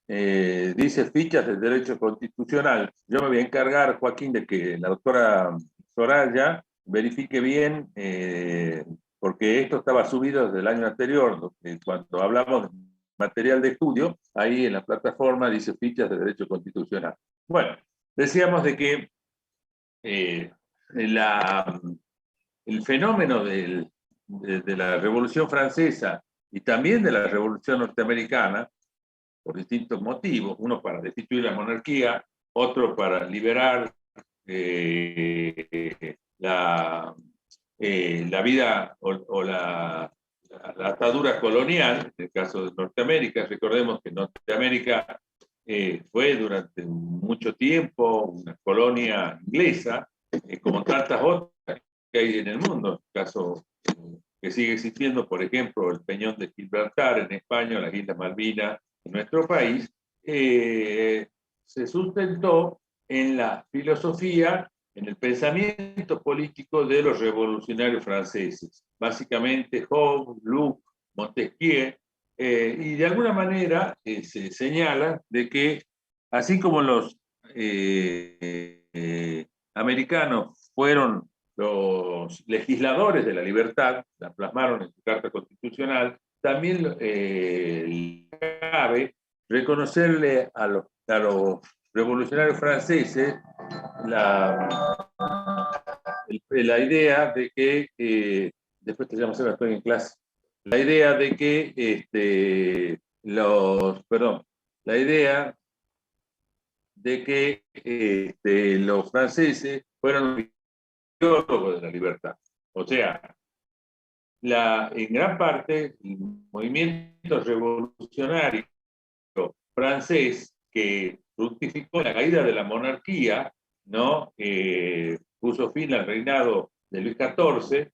dice fichas del derecho constitucional. Yo me voy a encargar, Joaquín, de que la doctora Soraya verifique bien, porque esto estaba subido desde el año anterior, cuando hablamos de material de estudio, ahí en la plataforma dice fichas de derecho constitucional. Bueno, decíamos de que el fenómeno de la Revolución Francesa y también de la Revolución Norteamericana, por distintos motivos, uno para destituir la monarquía, otro para liberar la vida o la atadura colonial, en el caso de Norteamérica. Recordemos que Norteamérica fue durante mucho tiempo una colonia inglesa, como tantas otras que hay en el mundo. El caso que sigue existiendo, por ejemplo, el Peñón de Gibraltar en España, las Islas Malvinas en nuestro país, se sustentó en la filosofía, en el pensamiento político de los revolucionarios franceses, básicamente Hobbes, Locke, Montesquieu, y de alguna manera se señala de que así como los americanos fueron los legisladores de la libertad, la plasmaron en su Carta Constitucional, también cabe reconocerle a los revolucionarios franceses la idea de que, después te llamo, estoy en clase, la idea de que la idea de que los franceses fueron los ideólogos de la libertad. O sea, en gran parte, el movimiento revolucionario francés que fructificó la caída de la monarquía, ¿no? Puso fin al reinado de Luis XIV,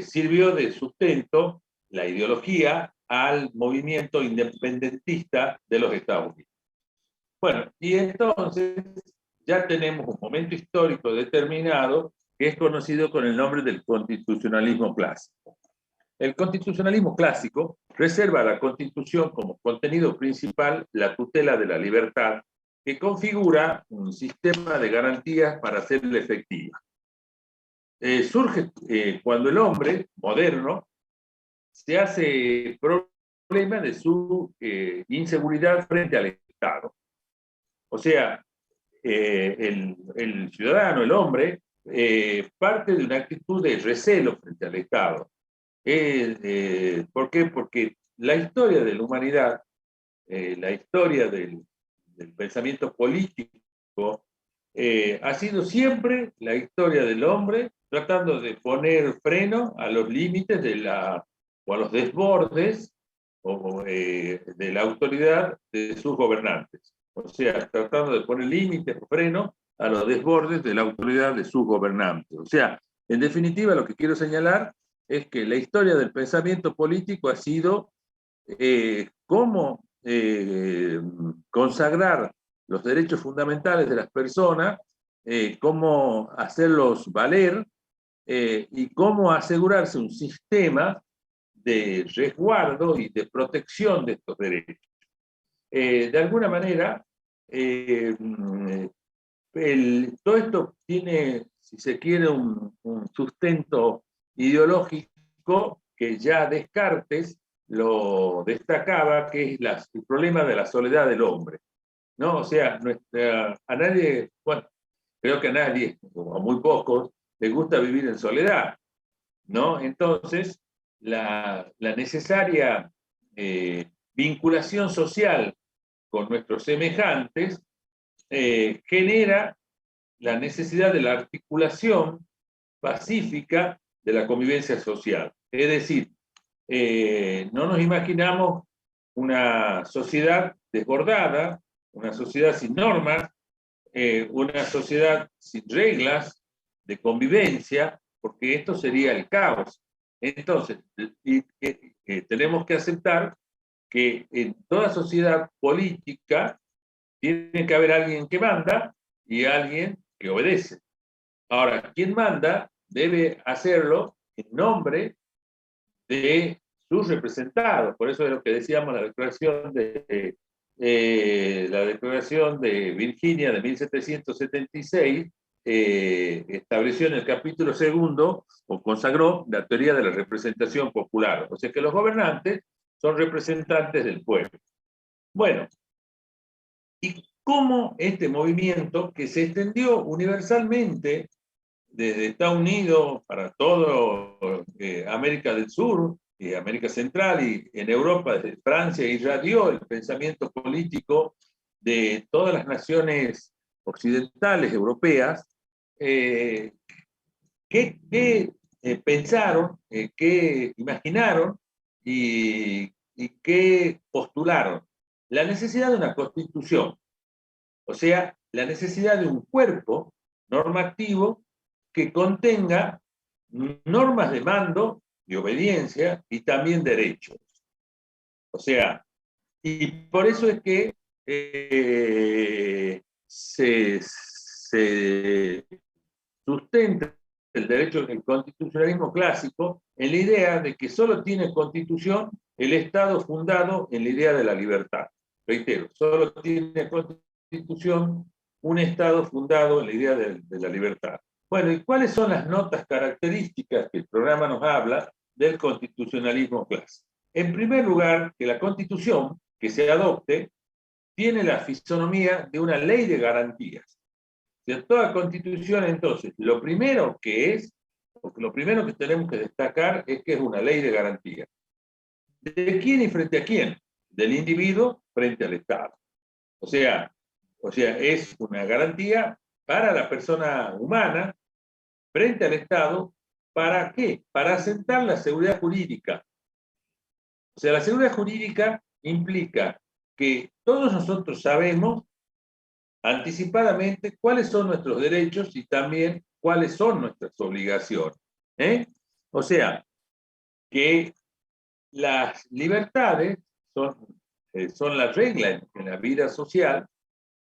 sirvió de sustento la ideología al movimiento independentista de los Estados Unidos. Bueno, y entonces ya tenemos un momento histórico determinado que es conocido con el nombre del constitucionalismo clásico. El constitucionalismo clásico reserva a la Constitución como contenido principal la tutela de la libertad, que configura un sistema de garantías para hacerla efectiva. Surge cuando el hombre moderno se hace problema de su inseguridad frente al Estado. O sea, el ciudadano, el hombre, parte de una actitud de recelo frente al Estado. ¿Por qué? Porque la historia de la humanidad, la historia del pensamiento político, ha sido siempre la historia del hombre tratando de poner freno a los límites o a los desbordes de la autoridad de sus gobernantes. O sea, tratando de poner límites o freno a los desbordes de la autoridad de sus gobernantes. O sea, en definitiva, lo que quiero señalar es que la historia del pensamiento político ha sido cómo consagrar los derechos fundamentales de las personas, cómo hacerlos valer y cómo asegurarse un sistema de resguardo y de protección de estos derechos. De alguna manera, todo esto tiene, si se quiere, un sustento ideológico que ya Descartes lo destacaba, que es el problema de la soledad del hombre, ¿no? O sea, a nadie, bueno, creo que a nadie, o a muy pocos, les gusta vivir en soledad, ¿no? Entonces, la necesaria vinculación social con nuestros semejantes, genera la necesidad de la articulación pacífica de la convivencia social. Es decir, no nos imaginamos una sociedad desbordada, una sociedad sin normas, una sociedad sin reglas de convivencia, porque esto sería el caos. Entonces, tenemos que aceptar que en toda sociedad política tiene que haber alguien que manda y alguien que obedece. Ahora, quien manda debe hacerlo en nombre de sus representados. Por eso es lo que decíamos, la declaración de Virginia de 1776 estableció en el capítulo 2, o consagró la teoría de la representación popular. O sea que los gobernantes son representantes del pueblo. Bueno, ¿y cómo este movimiento, que se extendió universalmente desde Estados Unidos para toda América del Sur, América Central, y en Europa, desde Francia, irradió el pensamiento político de todas las naciones occidentales, europeas, qué pensaron, qué imaginaron y qué postularon? La necesidad de una constitución, o sea, la necesidad de un cuerpo normativo que contenga normas de mando y obediencia y también derechos. O sea, y por eso es que se sustenta el derecho, el constitucionalismo clásico, en la idea de que solo tiene constitución el Estado fundado en la idea de la libertad. Reitero, solo tiene constitución un Estado fundado en la idea de la libertad. Bueno, ¿y cuáles son las notas características que el programa nos habla del constitucionalismo clásico? En primer lugar, que la Constitución que se adopte tiene la fisonomía de una ley de garantías. De toda Constitución, entonces, lo primero que tenemos que destacar es que es una ley de garantías. ¿De quién y frente a quién? Del individuo frente al Estado. O sea, es una garantía para la persona humana frente al Estado. ¿Para qué? Para asentar la seguridad jurídica. O sea, la seguridad jurídica implica que todos nosotros sabemos anticipadamente cuáles son nuestros derechos y también cuáles son nuestras obligaciones. O sea, que las libertades son las reglas en la vida social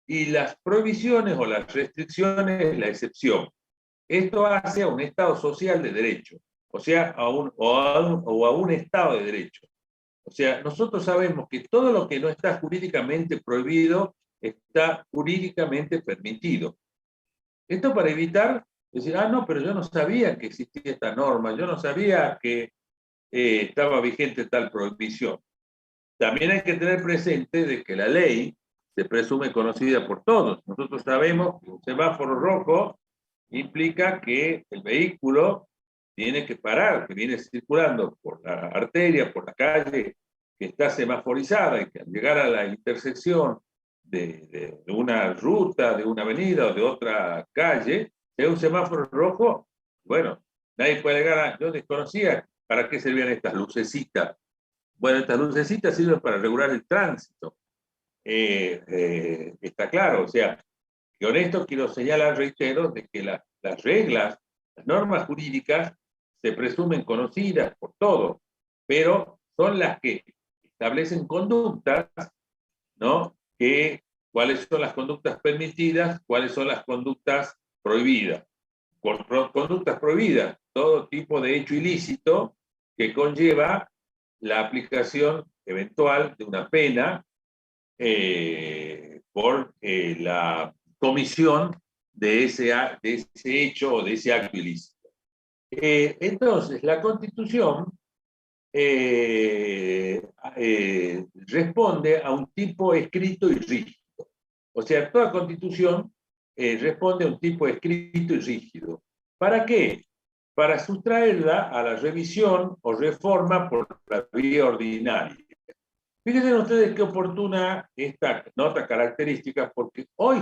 y las prohibiciones o las restricciones la excepción. Esto hace a un Estado social de derecho, o sea, a un Estado de derecho. O sea, nosotros sabemos que todo lo que no está jurídicamente prohibido está jurídicamente permitido. Esto para evitar decir, no, pero yo no sabía que existía esta norma, yo no sabía que estaba vigente tal prohibición. También hay que tener presente de que la ley se presume conocida por todos. Nosotros sabemos que un semáforo rojo implica que el vehículo tiene que parar, que viene circulando por la arteria, por la calle que está semaforizada, y que al llegar a la intersección de una ruta, de una avenida o de otra calle, sea un semáforo rojo, bueno, nadie puede llegar a... Yo desconocía para qué servían estas lucecitas. Bueno, estas lucecitas sirven para regular el tránsito. Está claro, o sea, y con esto quiero señalar, reitero, de que las reglas, las normas jurídicas se presumen conocidas por todos, pero son las que establecen conductas, ¿no? Cuáles son las conductas permitidas, cuáles son las conductas prohibidas. Conductas prohibidas, todo tipo de hecho ilícito que conlleva la aplicación eventual de una pena por la comisión de ese hecho o de ese acto ilícito. Entonces, la Constitución responde a un tipo escrito y rígido. O sea, toda Constitución responde a un tipo escrito y rígido. ¿Para qué? Para sustraerla a la revisión o reforma por la vía ordinaria. Fíjense ustedes qué oportuna esta nota característica, porque hoy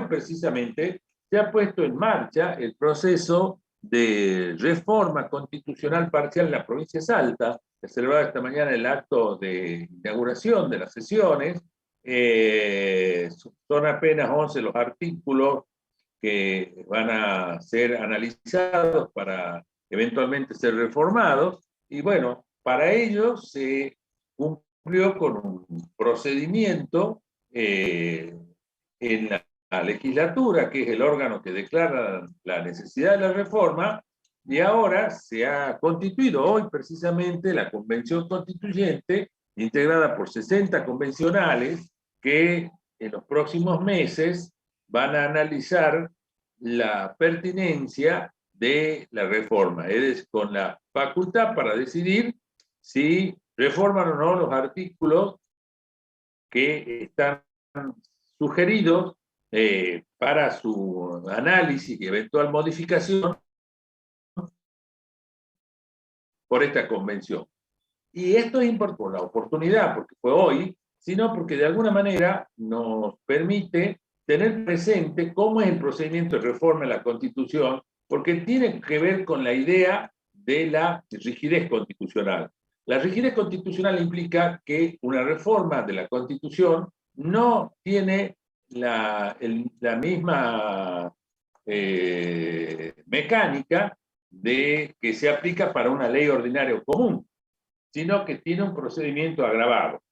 precisamente se ha puesto en marcha el proceso de reforma constitucional parcial en la provincia de Salta. Se celebraba esta mañana el acto de inauguración de las sesiones. Son apenas 11 los artículos que van a ser analizados para eventualmente ser reformados. Y bueno, para ello se cumplió con un procedimiento en la legislatura, que es el órgano que declara la necesidad de la reforma, y ahora se ha constituido hoy precisamente la Convención Constituyente, integrada por 60 convencionales, que en los próximos meses van a analizar la pertinencia de la reforma, es con la facultad para decidir si reforman o no los artículos que están sugeridos para su análisis y eventual modificación por esta convención. Y esto es importante por la oportunidad, porque fue hoy, sino porque de alguna manera nos permite tener presente cómo es el procedimiento de reforma de la Constitución, porque tiene que ver con la idea de la rigidez constitucional. La rigidez constitucional implica que una reforma de la Constitución no tiene la misma mecánica de que se aplica para una ley ordinaria o común, sino que tiene un procedimiento agravado.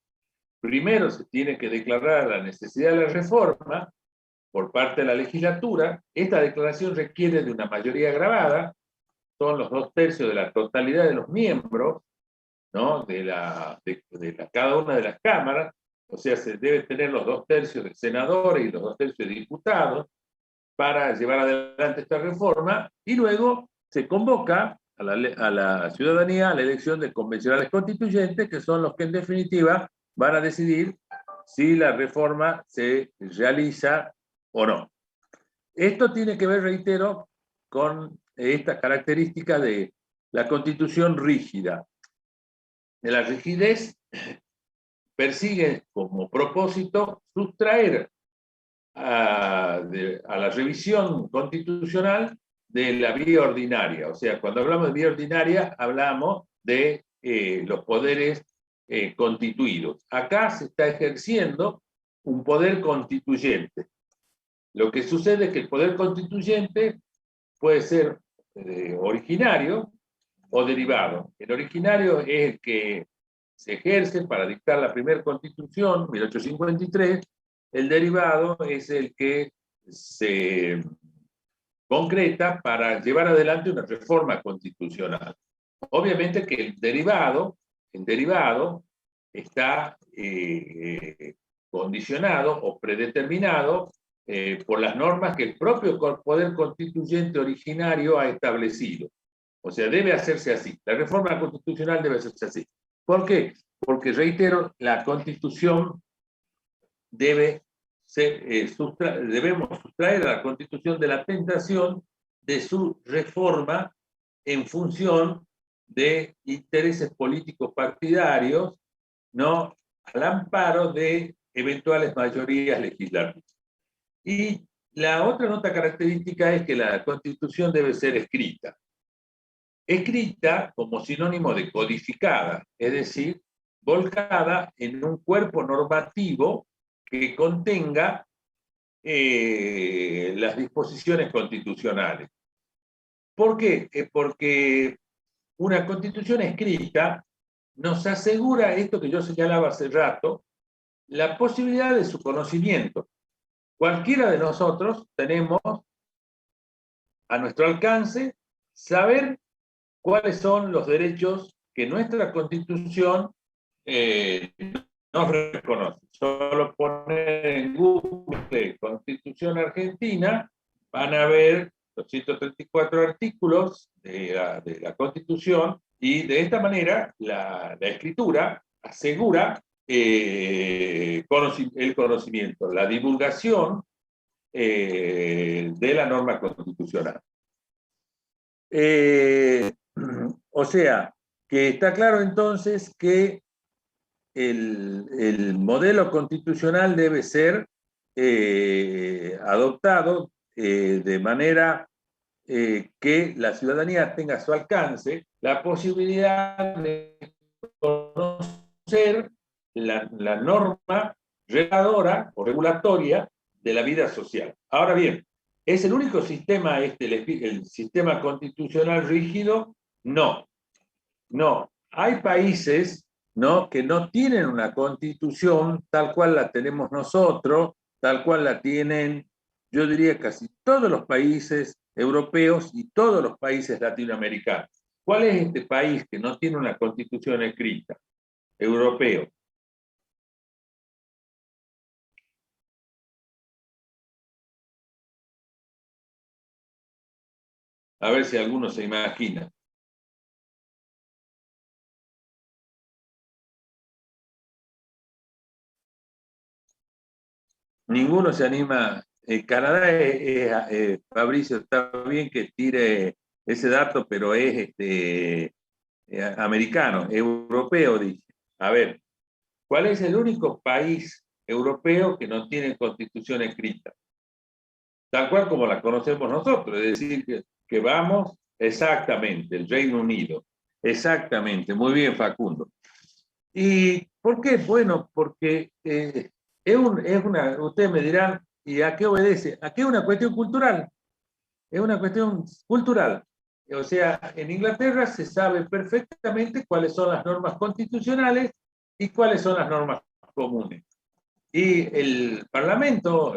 Primero se tiene que declarar la necesidad de la reforma por parte de la legislatura. Esta declaración requiere de una mayoría agravada, son los 2/3 de la totalidad de los miembros, ¿no? de cada una de las cámaras, o sea, se debe tener los 2/3 de senadores y los 2/3 de diputados para llevar adelante esta reforma, y luego se convoca a la ciudadanía a la elección de convencionales constituyentes, que son los que en definitiva van a decidir si la reforma se realiza o no. Esto tiene que ver, reitero, con esta característica de la Constitución rígida. La rigidez persigue como propósito sustraer a la revisión constitucional de la vía ordinaria. O sea, cuando hablamos de vía ordinaria, hablamos de los poderes constituidos. Acá se está ejerciendo un poder constituyente. Lo que sucede es que el poder constituyente puede ser originario o derivado. El originario es el que se ejerce para dictar la primera constitución, 1853. El derivado es el que se concreta para llevar adelante una reforma constitucional. Obviamente que el derivado está condicionado o predeterminado por las normas que el propio poder constituyente originario ha establecido. O sea, debe hacerse así. La reforma constitucional debe hacerse así. ¿Por qué? Porque, reitero, la Constitución debemos sustraer a la Constitución de la tentación de su reforma en función de intereses políticos partidarios, ¿no? Al amparo de eventuales mayorías legislativas. Y la otra nota característica es que la Constitución debe ser escrita. Escrita como sinónimo de codificada, es decir, volcada en un cuerpo normativo que contenga las disposiciones constitucionales. ¿Por qué? Porque una Constitución escrita nos asegura esto que yo señalaba hace rato, la posibilidad de su conocimiento. Cualquiera de nosotros tenemos a nuestro alcance saber cuáles son los derechos que nuestra Constitución nos reconoce. Solo poner en Google Constitución Argentina, van a ver 234 artículos de la Constitución, y de esta manera la escritura asegura el conocimiento, la divulgación de la norma constitucional. O sea, que está claro entonces que el modelo constitucional debe ser adoptado de manera que la ciudadanía tenga a su alcance la posibilidad de conocer la norma reguladora o regulatoria de la vida social. Ahora bien, ¿es el único sistema el sistema constitucional rígido? No, no. Hay países, ¿no?, que no tienen una constitución tal cual la tenemos nosotros, tal cual la tienen, yo diría, casi todos los países europeos y todos los países latinoamericanos. ¿Cuál es este país que no tiene una constitución escrita? Europeo. A ver si alguno se imagina. Ninguno se anima. Canadá Fabricio, está bien que tire ese dato, pero es americano, europeo, dice. A ver, ¿cuál es el único país europeo que no tiene constitución escrita? Tal cual como la conocemos nosotros, es decir, que vamos exactamente, el Reino Unido. Exactamente, muy bien, Facundo. ¿Y por qué? Bueno, porque ustedes me dirán, ¿y a qué obedece? Aquí es una cuestión cultural. Es una cuestión cultural. O sea, en Inglaterra se sabe perfectamente cuáles son las normas constitucionales y cuáles son las normas comunes. Y el Parlamento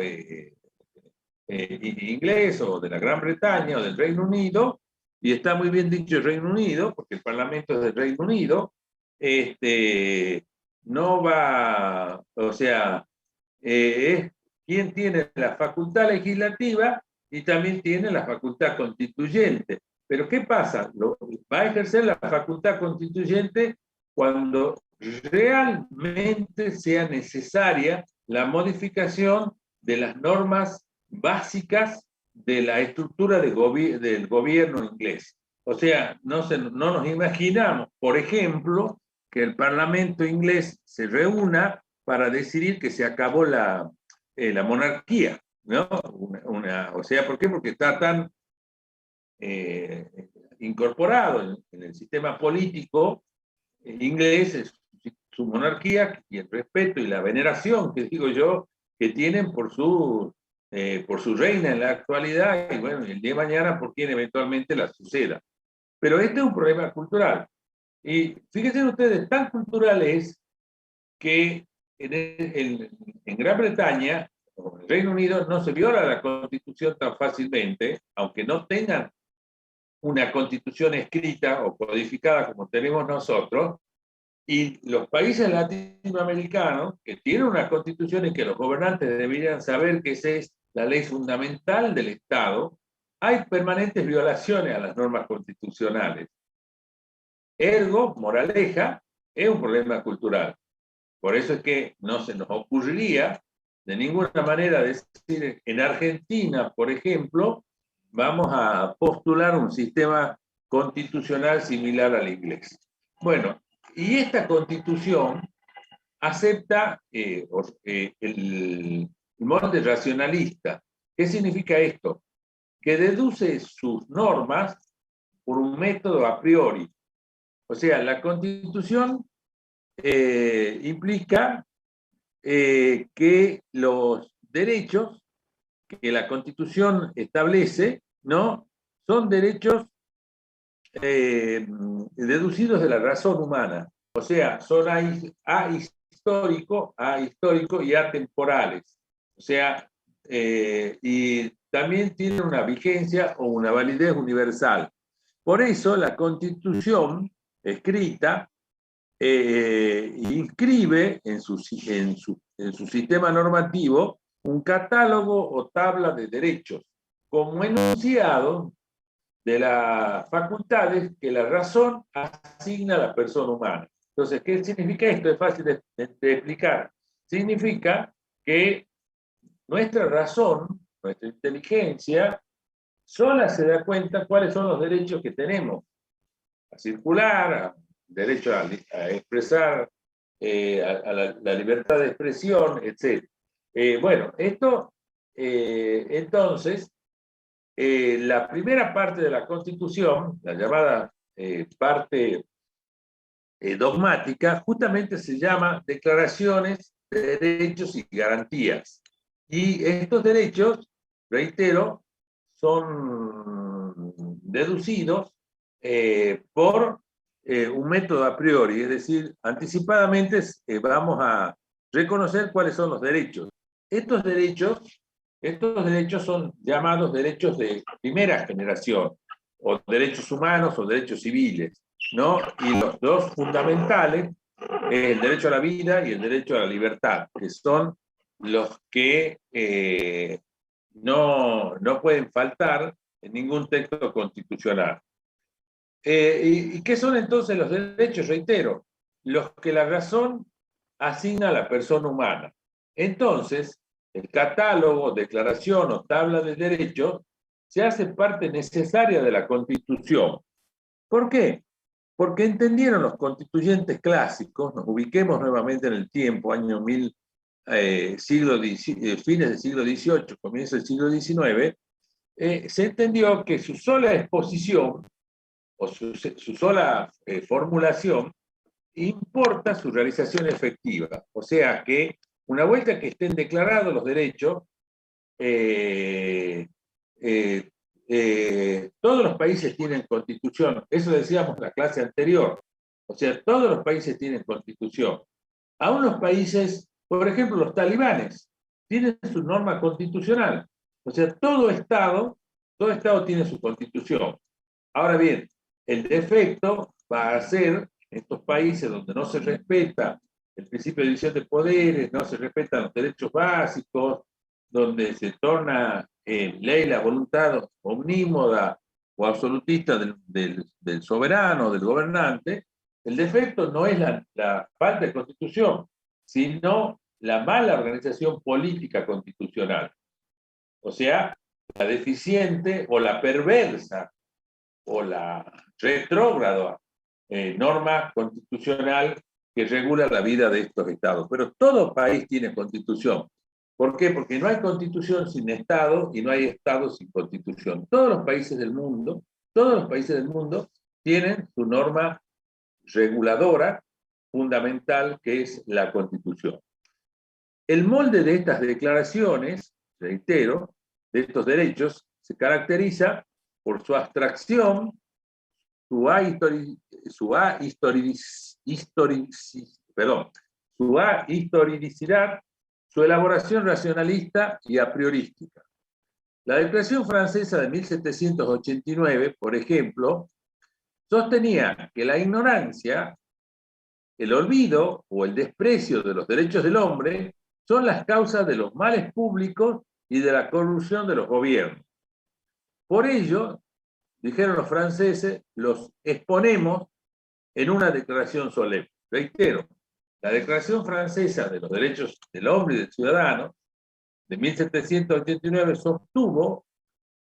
inglés o de la Gran Bretaña o del Reino Unido, y está muy bien dicho el Reino Unido, porque el Parlamento es del Reino Unido, no va, o sea, es quien tiene la facultad legislativa y también tiene la facultad constituyente. Pero ¿qué pasa? Va a ejercer la facultad constituyente cuando realmente sea necesaria la modificación de las normas básicas de la estructura del gobierno inglés. O sea, no nos imaginamos, por ejemplo, que el Parlamento inglés se reúna para decidir que se acabó la monarquía, ¿no? O sea, ¿por qué? Porque está tan incorporado en el sistema político inglés, su monarquía, y el respeto y la veneración, que digo yo, que tienen por su reina en la actualidad, y bueno, el día de mañana por quien eventualmente la suceda. Pero este es un problema cultural. Y fíjense ustedes, tan cultural es que en Gran Bretaña, o en el Reino Unido, no se viola la Constitución tan fácilmente, aunque no tengan una Constitución escrita o codificada como tenemos nosotros, y los países latinoamericanos, que tienen una Constitución y que los gobernantes deberían saber que esa es la ley fundamental del Estado, hay permanentes violaciones a las normas constitucionales. Ergo, moraleja, es un problema cultural. Por eso es que no se nos ocurriría de ninguna manera decir, en Argentina, por ejemplo, vamos a postular un sistema constitucional similar al inglés. Bueno, y esta constitución acepta el molde racionalista. ¿Qué significa esto? Que deduce sus normas por un método a priori. O sea, la constitución implica que los derechos que la Constitución establece, ¿no?, son derechos deducidos de la razón humana. O sea, son ahistórico y atemporales. O sea, y también tienen una vigencia o una validez universal. Por eso la Constitución escrita inscribe en su sistema normativo un catálogo o tabla de derechos como enunciado de las facultades que la razón asigna a la persona humana. Entonces, ¿qué significa esto? Es fácil de explicar. Significa que nuestra razón, nuestra inteligencia, sola se da cuenta cuáles son los derechos que tenemos. A circular, derecho a expresar la libertad de expresión, etc. Bueno, esto, entonces, la primera parte de la Constitución, la llamada parte dogmática, justamente se llama Declaraciones de Derechos y Garantías. Y estos derechos, reitero, son deducidos por un método a priori, es decir, anticipadamente vamos a reconocer cuáles son los derechos. Estos derechos son llamados derechos de primera generación, o derechos humanos o derechos civiles, ¿no? Y los dos fundamentales, el derecho a la vida y el derecho a la libertad, que son los que no pueden faltar en ningún texto constitucional. ¿Y qué son entonces los derechos? Reitero, los que la razón asigna a la persona humana. Entonces, el catálogo, declaración o tabla de derechos se hace parte necesaria de la Constitución. ¿Por qué? Porque entendieron los constituyentes clásicos, nos ubiquemos nuevamente en el tiempo, año fines del siglo XVIII, comienzo del siglo XIX, se entendió que su sola exposición o su sola formulación importa su realización efectiva. O sea que una vuelta que estén declarados los derechos, todos los países tienen constitución. Eso decíamos en la clase anterior. O sea, todos los países tienen constitución. Aún los países, por ejemplo, los talibanes, tienen su norma constitucional. O sea, todo Estado tiene su constitución. Ahora bien, el defecto va a ser en estos países donde no se respeta el principio de división de poderes, no se respetan los derechos básicos, donde se torna ley la voluntad omnímoda o absolutista del soberano, del gobernante. El defecto no es la falta de constitución, sino la mala organización política constitucional. O sea, la deficiente o la perversa o la retrógrada norma constitucional que regula la vida de estos estados. Pero todo país tiene constitución. ¿Por qué? Porque no hay constitución sin Estado y no hay Estado sin constitución. Todos los países del mundo tienen su norma reguladora fundamental, que es la Constitución. El molde de estas declaraciones, reitero, de estos derechos, se caracteriza por su abstracción, su ahistoricidad, su elaboración racionalista y a priorística. La Declaración Francesa de 1789, por ejemplo, sostenía que la ignorancia, el olvido o el desprecio de los derechos del hombre son las causas de los males públicos y de la corrupción de los gobiernos. Por ello, dijeron los franceses, los exponemos en una declaración solemne. Reitero, la Declaración Francesa de los Derechos del Hombre y del Ciudadano de 1789 sostuvo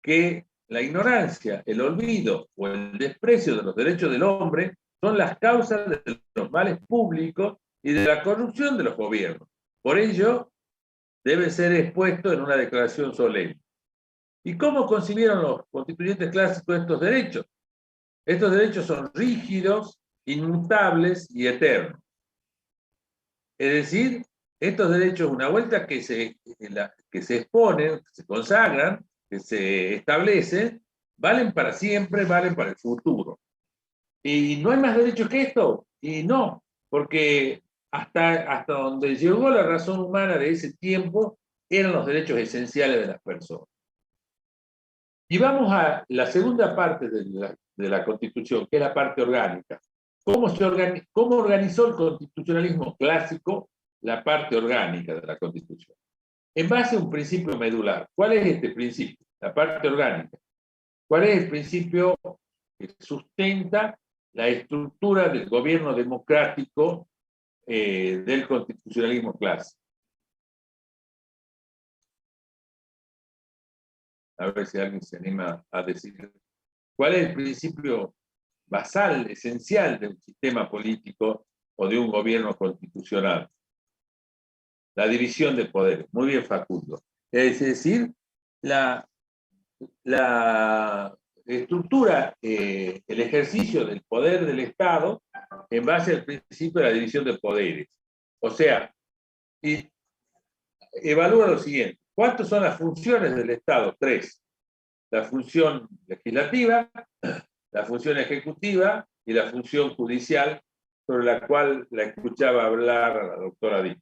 que la ignorancia, el olvido o el desprecio de los derechos del hombre son las causas de los males públicos y de la corrupción de los gobiernos. Por ello, debe ser expuesto en una declaración solemne. ¿Y cómo concibieron los constituyentes clásicos estos derechos? Estos derechos son rígidos, inmutables y eternos. Es decir, estos derechos, una vuelta que se exponen, que se consagran, que se establecen, valen para siempre, valen para el futuro. ¿Y no hay más derechos que esto? Y no, porque hasta donde llegó la razón humana de ese tiempo, eran los derechos esenciales de las personas. Y vamos a la segunda parte de la Constitución, que es la parte orgánica. ¿Cómo organizó el constitucionalismo clásico la parte orgánica de la Constitución? En base a un principio medular. ¿Cuál es este principio? La parte orgánica. ¿Cuál es el principio que sustenta la estructura del gobierno democrático del constitucionalismo clásico? A ver si alguien se anima a decir. ¿Cuál es el principio basal, esencial de un sistema político o de un gobierno constitucional. La división de poderes. Muy bien, Facundo. Es decir, la estructura, el ejercicio del poder del Estado en base al principio de la división de poderes. O sea, y evalúa lo siguiente. ¿Cuántas son las funciones del Estado? 3. La función legislativa, la función ejecutiva y la función judicial, sobre la cual la escuchaba hablar a la doctora Díaz.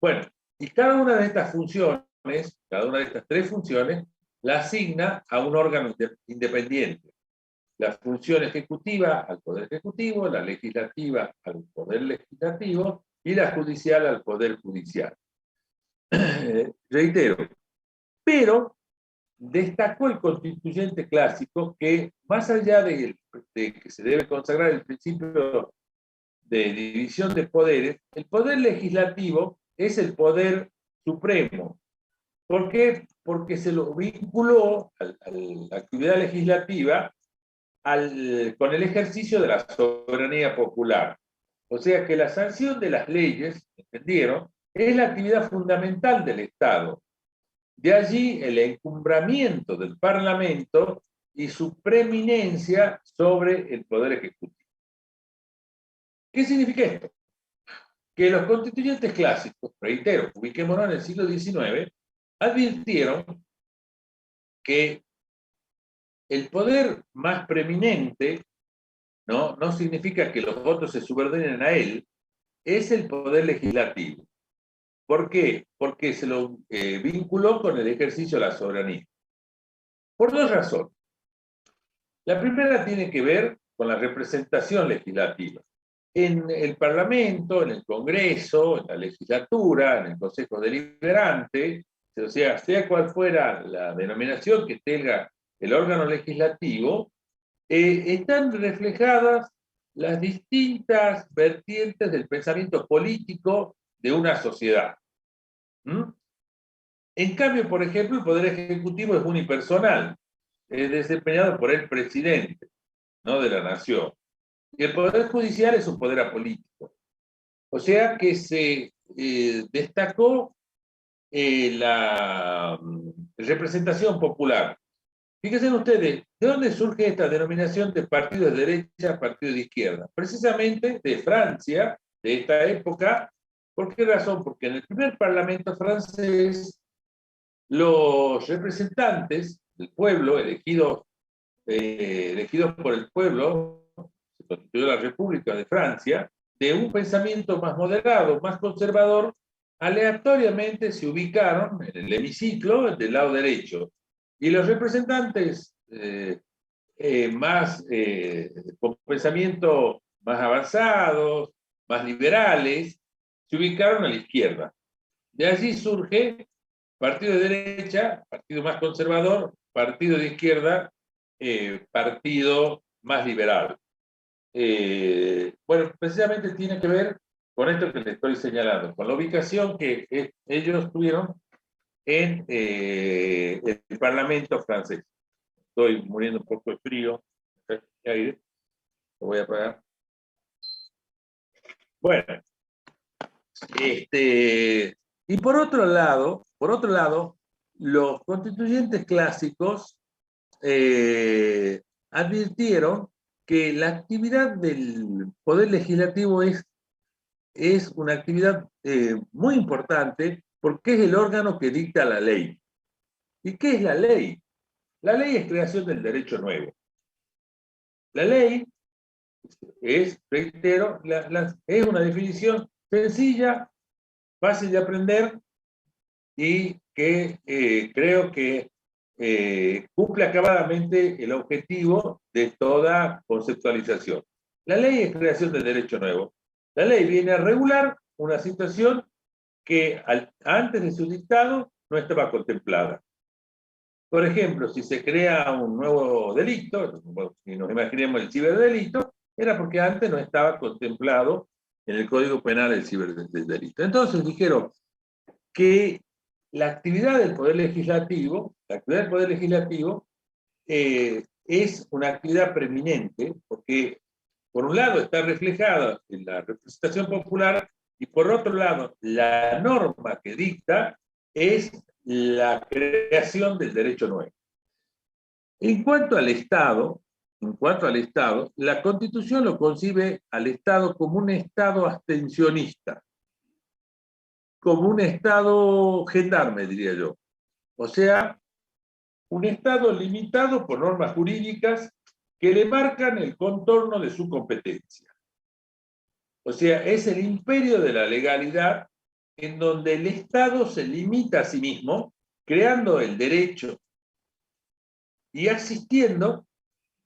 Bueno, y cada una de estas funciones, cada una de estas 3 funciones, la asigna a un órgano independiente. La función ejecutiva al Poder Ejecutivo, la legislativa al Poder Legislativo y la judicial al Poder Judicial. Reitero, pero destacó el constituyente clásico que, más allá de que se debe consagrar el principio de división de poderes, el poder legislativo es el poder supremo. ¿Por qué? Porque se lo vinculó a la actividad legislativa con el ejercicio de la soberanía popular. O sea que la sanción de las leyes, ¿entendieron?, es la actividad fundamental del Estado. De allí el encumbramiento del Parlamento y su preeminencia sobre el Poder Ejecutivo. ¿Qué significa esto? Que los constituyentes clásicos, reitero, ubiquémonos en el siglo XIX, advirtieron que el poder más preeminente, no significa que los votos se subordinen a él, es el poder legislativo. ¿Por qué? Porque se lo vinculó con el ejercicio de la soberanía. Por 2 razones. La primera tiene que ver con la representación legislativa. En el Parlamento, en el Congreso, en la legislatura, en el Consejo Deliberante, o sea cual fuera la denominación que tenga el órgano legislativo, están reflejadas las distintas vertientes del pensamiento político de una sociedad. En cambio, por ejemplo, el Poder Ejecutivo es unipersonal, desempeñado por el presidente, ¿no?, de la nación. Y el Poder Judicial es un poder apolítico. O sea que se destacó la representación popular. Fíjense ustedes, ¿de dónde surge esta denominación de partido de derecha, partido de izquierda? Precisamente de Francia, de esta época. ¿Por qué razón? Porque en el primer parlamento francés, los representantes del pueblo, elegidos por el pueblo, se constituyó la República de Francia, de un pensamiento más moderado, más conservador, aleatoriamente se ubicaron en el hemiciclo del lado derecho. Y los representantes con pensamiento más avanzados, más liberales, se ubicaron a la izquierda. De allí surge partido de derecha, partido más conservador, partido de izquierda, partido más liberal. Bueno, precisamente tiene que ver con esto que les estoy señalando, con la ubicación que ellos tuvieron en el Parlamento francés. Estoy muriendo un poco de frío. Aire. Lo voy a apagar. Bueno. Y por otro lado, los constituyentes clásicos advirtieron que la actividad del Poder Legislativo es una actividad muy importante porque es el órgano que dicta la ley. ¿Y qué es la ley? La ley es creación del derecho nuevo. La ley es, reitero, es una definición sencilla, fácil de aprender y que creo que cumple acabadamente el objetivo de toda conceptualización. La ley es creación del derecho nuevo. La ley viene a regular una situación que antes de su dictado no estaba contemplada. Por ejemplo, si se crea un nuevo delito, si nos imaginemos el ciberdelito, era porque antes no estaba contemplado en el Código Penal el ciberdelito. Entonces dijeron que la actividad del Poder Legislativo, es una actividad preeminente, porque por un lado está reflejada en la representación popular y por otro lado la norma que dicta es la creación del derecho nuevo. En cuanto al Estado, la Constitución lo concibe al Estado como un Estado abstencionista, como un Estado gendarme, diría yo. O sea, un Estado limitado por normas jurídicas que le marcan el contorno de su competencia. O sea, es el imperio de la legalidad en donde el Estado se limita a sí mismo, creando el derecho y asistiendo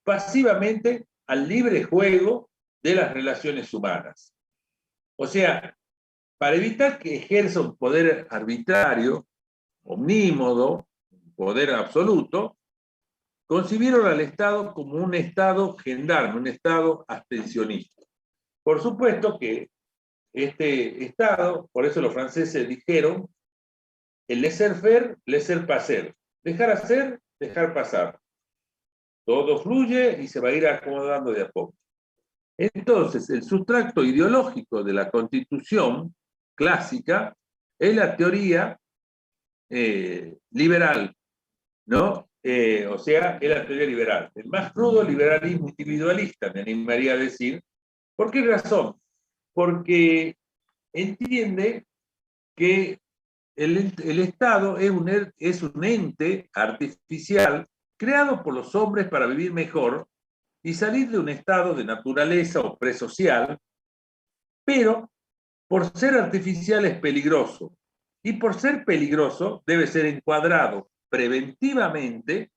pasivamente al libre juego de las relaciones humanas. O sea, para evitar que ejerza un poder arbitrario, omnímodo, un poder absoluto, concibieron al Estado como un Estado gendarme, un Estado abstencionista. Por supuesto que este Estado, por eso los franceses dijeron, el laissez-faire, laissez-passer, dejar hacer, dejar pasar. Todo fluye y se va a ir acomodando de a poco. Entonces, el sustrato ideológico de la Constitución clásica es la teoría liberal, ¿no? O sea, es la teoría liberal. El más crudo liberalismo individualista, me animaría a decir. ¿Por qué razón? Porque entiende que el Estado es un ente artificial creado por los hombres para vivir mejor y salir de un estado de naturaleza o presocial, pero por ser artificial es peligroso. Y por ser peligroso debe ser encuadrado preventivamente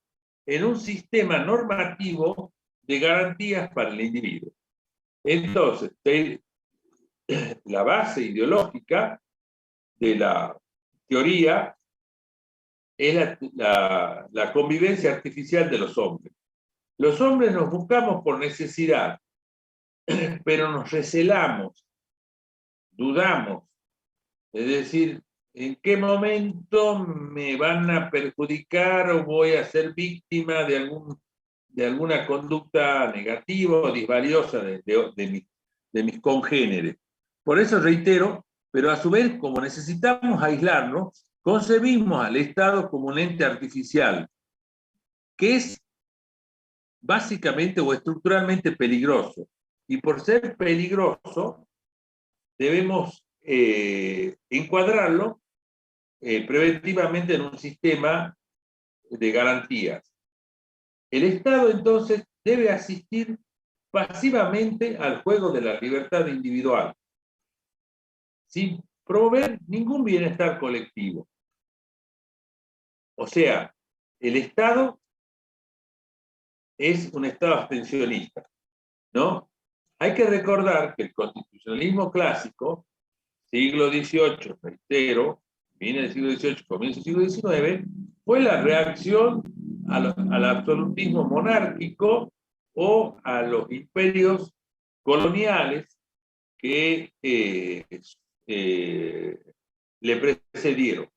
en un sistema normativo de garantías para el individuo. Entonces, la base ideológica de la teoría es la convivencia artificial de los hombres. Los hombres nos buscamos por necesidad, pero nos recelamos, dudamos, es decir, ¿en qué momento me van a perjudicar o voy a ser víctima de alguna conducta negativa o disvaliosa de mis congéneres? Por eso reitero, pero a su vez, como necesitamos aislarnos, concebimos al Estado como un ente artificial, que es básicamente o estructuralmente peligroso. Y por ser peligroso, debemos encuadrarlo preventivamente en un sistema de garantías. El Estado, entonces, debe asistir pasivamente al juego de la libertad individual, sin promover ningún bienestar colectivo. O sea, el Estado es un Estado abstencionista, ¿no? Hay que recordar que el constitucionalismo clásico, siglo XVIII, reitero, viene del siglo XVIII, comienza del siglo XIX, fue la reacción al absolutismo monárquico o a los imperios coloniales que le precedieron.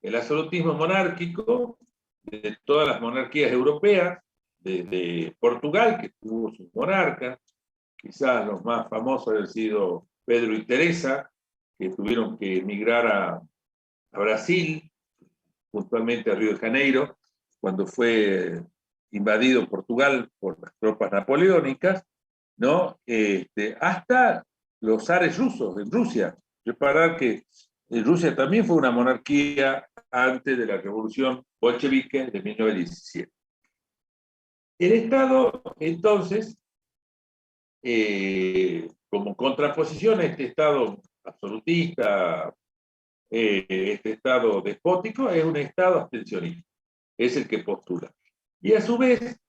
El absolutismo monárquico de todas las monarquías europeas, desde Portugal, que tuvo sus monarcas, quizás los más famosos han sido Pedro y Teresa, que tuvieron que emigrar a Brasil, puntualmente a Río de Janeiro, cuando fue invadido Portugal por las tropas napoleónicas, ¿no? Hasta los zares rusos en Rusia. Reparar que Rusia también fue una monarquía antes de la revolución bolchevique de 1917. El Estado, entonces, como contraposición a este Estado absolutista, este Estado despótico, es un Estado abstencionista, es el que postula. Y a su vez,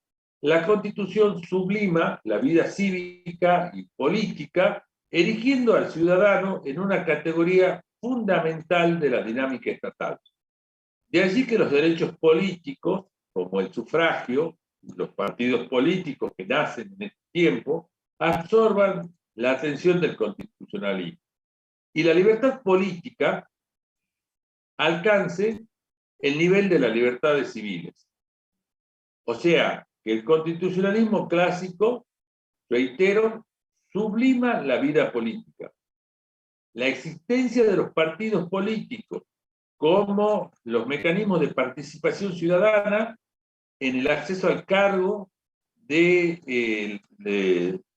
la Constitución sublima la vida cívica y política, erigiendo al ciudadano en una categoría fundamental de la dinámica estatal. De allí que los derechos políticos, como el sufragio, los partidos políticos que nacen en este tiempo, absorban la atención del constitucionalismo. Y la libertad política alcance el nivel de las libertades civiles. O sea, que el constitucionalismo clásico, reitero, sublima la vida política. La existencia de los partidos políticos como los mecanismos de participación ciudadana en el acceso al cargo de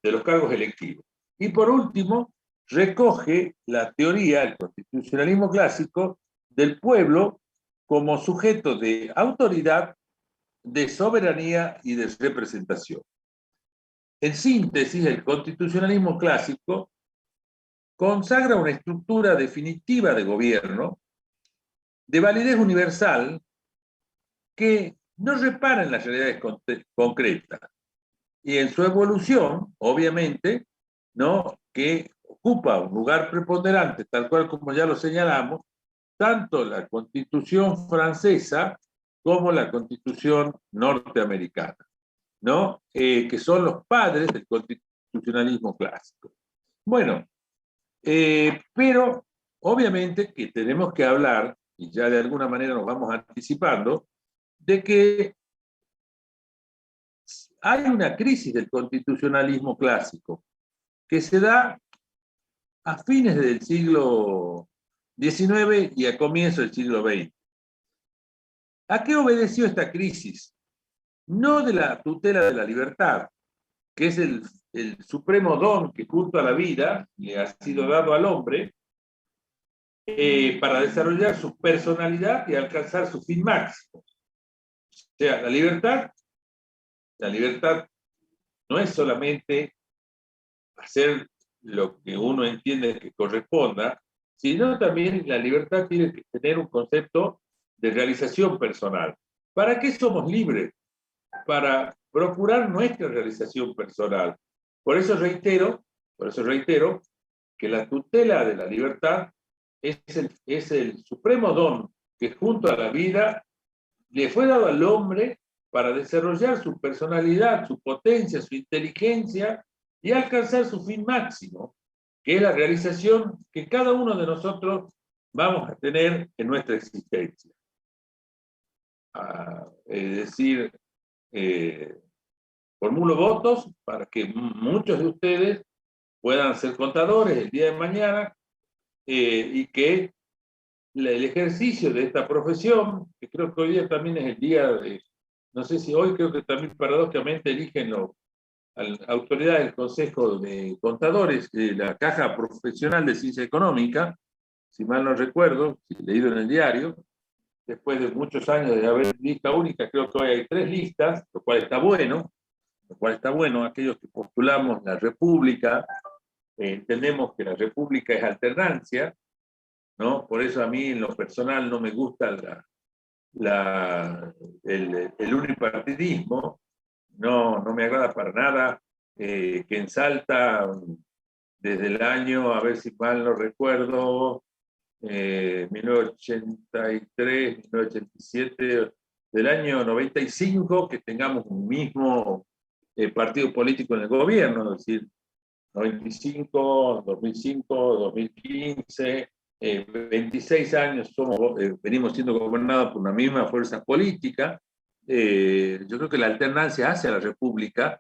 los cargos electivos. Y por último, recoge la teoría, el constitucionalismo clásico, del pueblo como sujeto de autoridad, de soberanía y de representación. En síntesis, el constitucionalismo clásico consagra una estructura definitiva de gobierno de validez universal que no repara en las realidades concretas y en su evolución, obviamente, ¿no?, que ocupa un lugar preponderante, tal cual como ya lo señalamos, tanto la Constitución francesa como la Constitución norteamericana, ¿no? Que son los padres del constitucionalismo clásico. Bueno, pero obviamente que tenemos que hablar, y ya de alguna manera nos vamos anticipando, de que hay una crisis del constitucionalismo clásico que se da a fines del siglo XIX y a comienzos del siglo XX. ¿A qué obedeció esta crisis? No de la tutela de la libertad, que es el supremo don que junto a la vida le ha sido dado al hombre para desarrollar su personalidad y alcanzar su fin máximo. O sea, la libertad no es solamente hacer lo que uno entiende que corresponda, sino también la libertad tiene que tener un concepto de realización personal. ¿Para qué somos libres? Para procurar nuestra realización personal. Por eso reitero que la tutela de la libertad es el supremo don que junto a la vida le fue dado al hombre para desarrollar su personalidad, su potencia, su inteligencia y alcanzar su fin máximo, que es la realización que cada uno de nosotros vamos a tener en nuestra existencia. Es decir, formulo votos para que muchos de ustedes puedan ser contadores el día de mañana y que el ejercicio de esta profesión, que creo que hoy día también es el día de, no sé si hoy, creo que también paradójicamente eligen a la autoridad del Consejo de Contadores, la Caja Profesional de Ciencia Económica, si mal no recuerdo, si leído en el diario, después de muchos años de haber lista única, creo que hoy hay 3 listas, lo cual está bueno, aquellos que postulamos la República, entendemos que la República es alternancia, ¿no? Por eso a mí en lo personal no me gusta el unipartidismo, no me agrada para nada, que en Salta, desde el año, a ver si mal no recuerdo, 1983, 1987, del año 95, que tengamos un mismo partido político en el gobierno, es decir, 95, 2005, 2015, 26 años venimos siendo gobernados por una misma fuerza política. Yo creo que la alternancia hacia la república,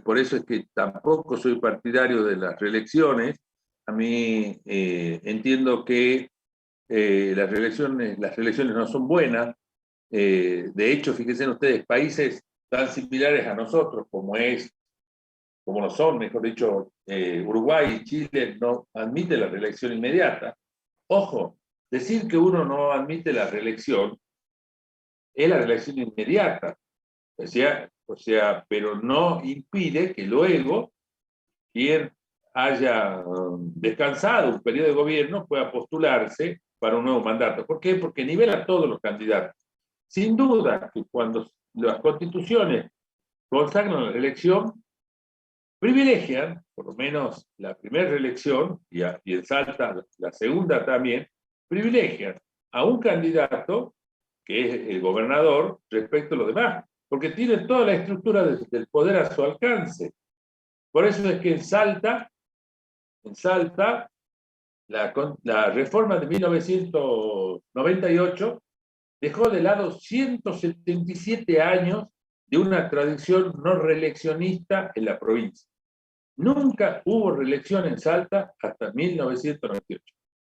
por eso es que tampoco soy partidario de las reelecciones. A mí entiendo que las reelecciones no son buenas. De hecho, fíjense ustedes, países tan similares a nosotros como lo son, mejor dicho, Uruguay y Chile, no admiten la reelección inmediata. Ojo, decir que uno no admite la reelección es la reelección inmediata. O sea, pero no impide que luego quien haya descansado un periodo de gobierno pueda postularse para un nuevo mandato. ¿Por qué? Porque nivela a todos los candidatos. Sin duda que cuando las constituciones consagran la reelección, privilegian, por lo menos la primera reelección, y en Salta la segunda también, privilegian a un candidato, que es el gobernador, respecto a los demás, porque tiene toda la estructura del poder a su alcance. Por eso es que en Salta, la reforma de 1998 dejó de lado 177 años de una tradición no reeleccionista en la provincia. Nunca hubo reelección en Salta hasta 1998.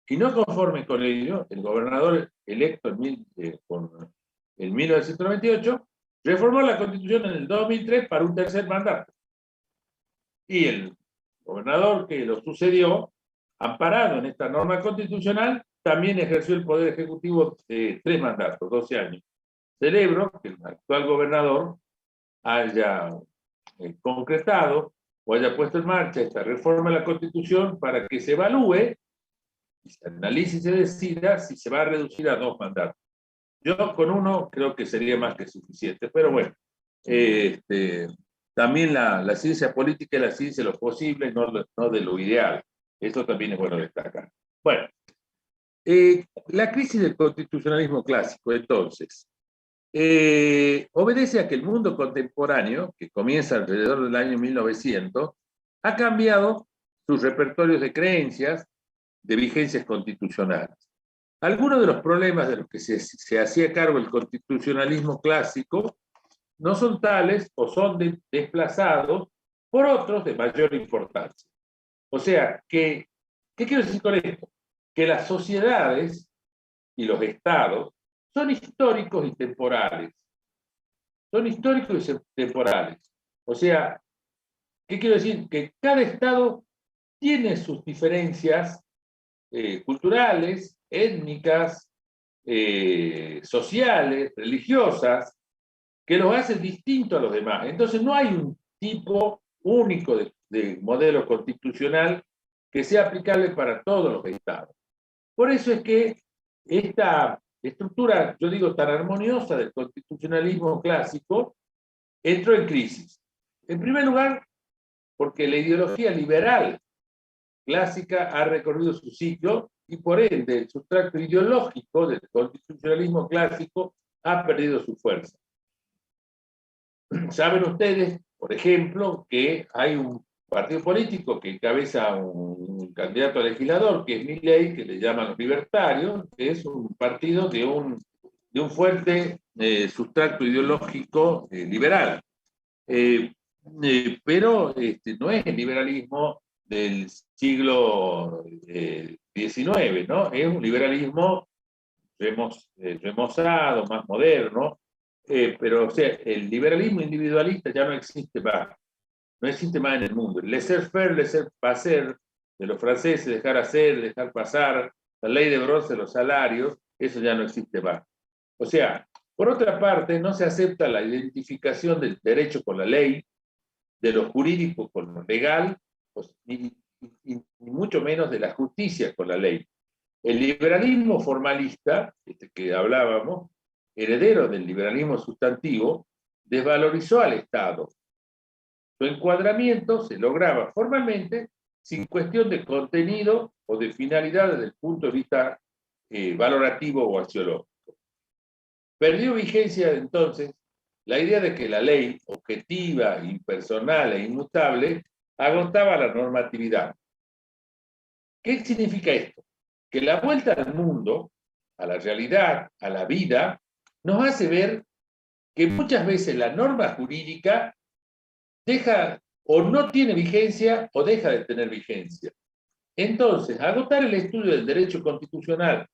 Y no conforme con ello, el gobernador electo en 1998 reformó la Constitución en el 2003 para un tercer mandato. Y el gobernador que lo sucedió, amparado en esta norma constitucional, también ejerció el poder ejecutivo de 3 mandatos, 12 años. Celebro que el actual gobernador haya concretado o haya puesto en marcha esta reforma de la Constitución para que se evalúe, y se analice y se decida si se va a reducir a 2 mandatos. Yo con 1 creo que sería más que suficiente, pero bueno, también la ciencia política es la ciencia de lo posible, no de lo ideal. Eso también es bueno destacar. Bueno, la crisis del constitucionalismo clásico, entonces, obedece a que el mundo contemporáneo, que comienza alrededor del año 1900, ha cambiado sus repertorios de creencias, de vigencias constitucionales. Algunos de los problemas de los que se hacía cargo el constitucionalismo clásico no son tales o son desplazados por otros de mayor importancia. O sea, ¿qué quiero decir con esto? Que las sociedades y los estados son históricos y temporales. Son históricos y temporales. O sea, ¿qué quiero decir? Que cada estado tiene sus diferencias culturales, étnicas, sociales, religiosas, que los hacen distintos a los demás. Entonces no hay un tipo único de modelo constitucional que sea aplicable para todos los estados. Por eso es que esta estructura, yo digo, tan armoniosa del constitucionalismo clásico, entró en crisis. En primer lugar, porque la ideología liberal clásica ha recorrido su ciclo y por ende el sustrato ideológico del constitucionalismo clásico ha perdido su fuerza. Saben ustedes, por ejemplo, que hay un partido político que encabeza un candidato a legislador, que es Milei, que le llaman los libertarios, que es un partido de un fuerte sustrato ideológico liberal. Pero no es el liberalismo del siglo XIX, ¿no? Es un liberalismo remozado, más moderno, pero o sea, el liberalismo individualista ya no existe más. No existe más en el mundo. El laissez-faire, laissez-passer de los franceses, dejar hacer, dejar pasar, la ley de bronce de los salarios, eso ya no existe más. O sea, por otra parte, no se acepta la identificación del derecho con la ley, de lo jurídico con lo legal, ni mucho menos de la justicia con la ley. El liberalismo formalista, que hablábamos, heredero del liberalismo sustantivo, desvalorizó al Estado. Su encuadramiento se lograba formalmente sin cuestión de contenido o de finalidad desde el punto de vista valorativo o axiológico. Perdió vigencia entonces la idea de que la ley, objetiva, impersonal e inmutable, agotaba la normatividad. ¿Qué significa esto? Que la vuelta al mundo, a la realidad, a la vida, nos hace ver que muchas veces la norma jurídica deja o no tiene vigencia o deja de tener vigencia. Entonces, agotar el estudio del derecho constitucional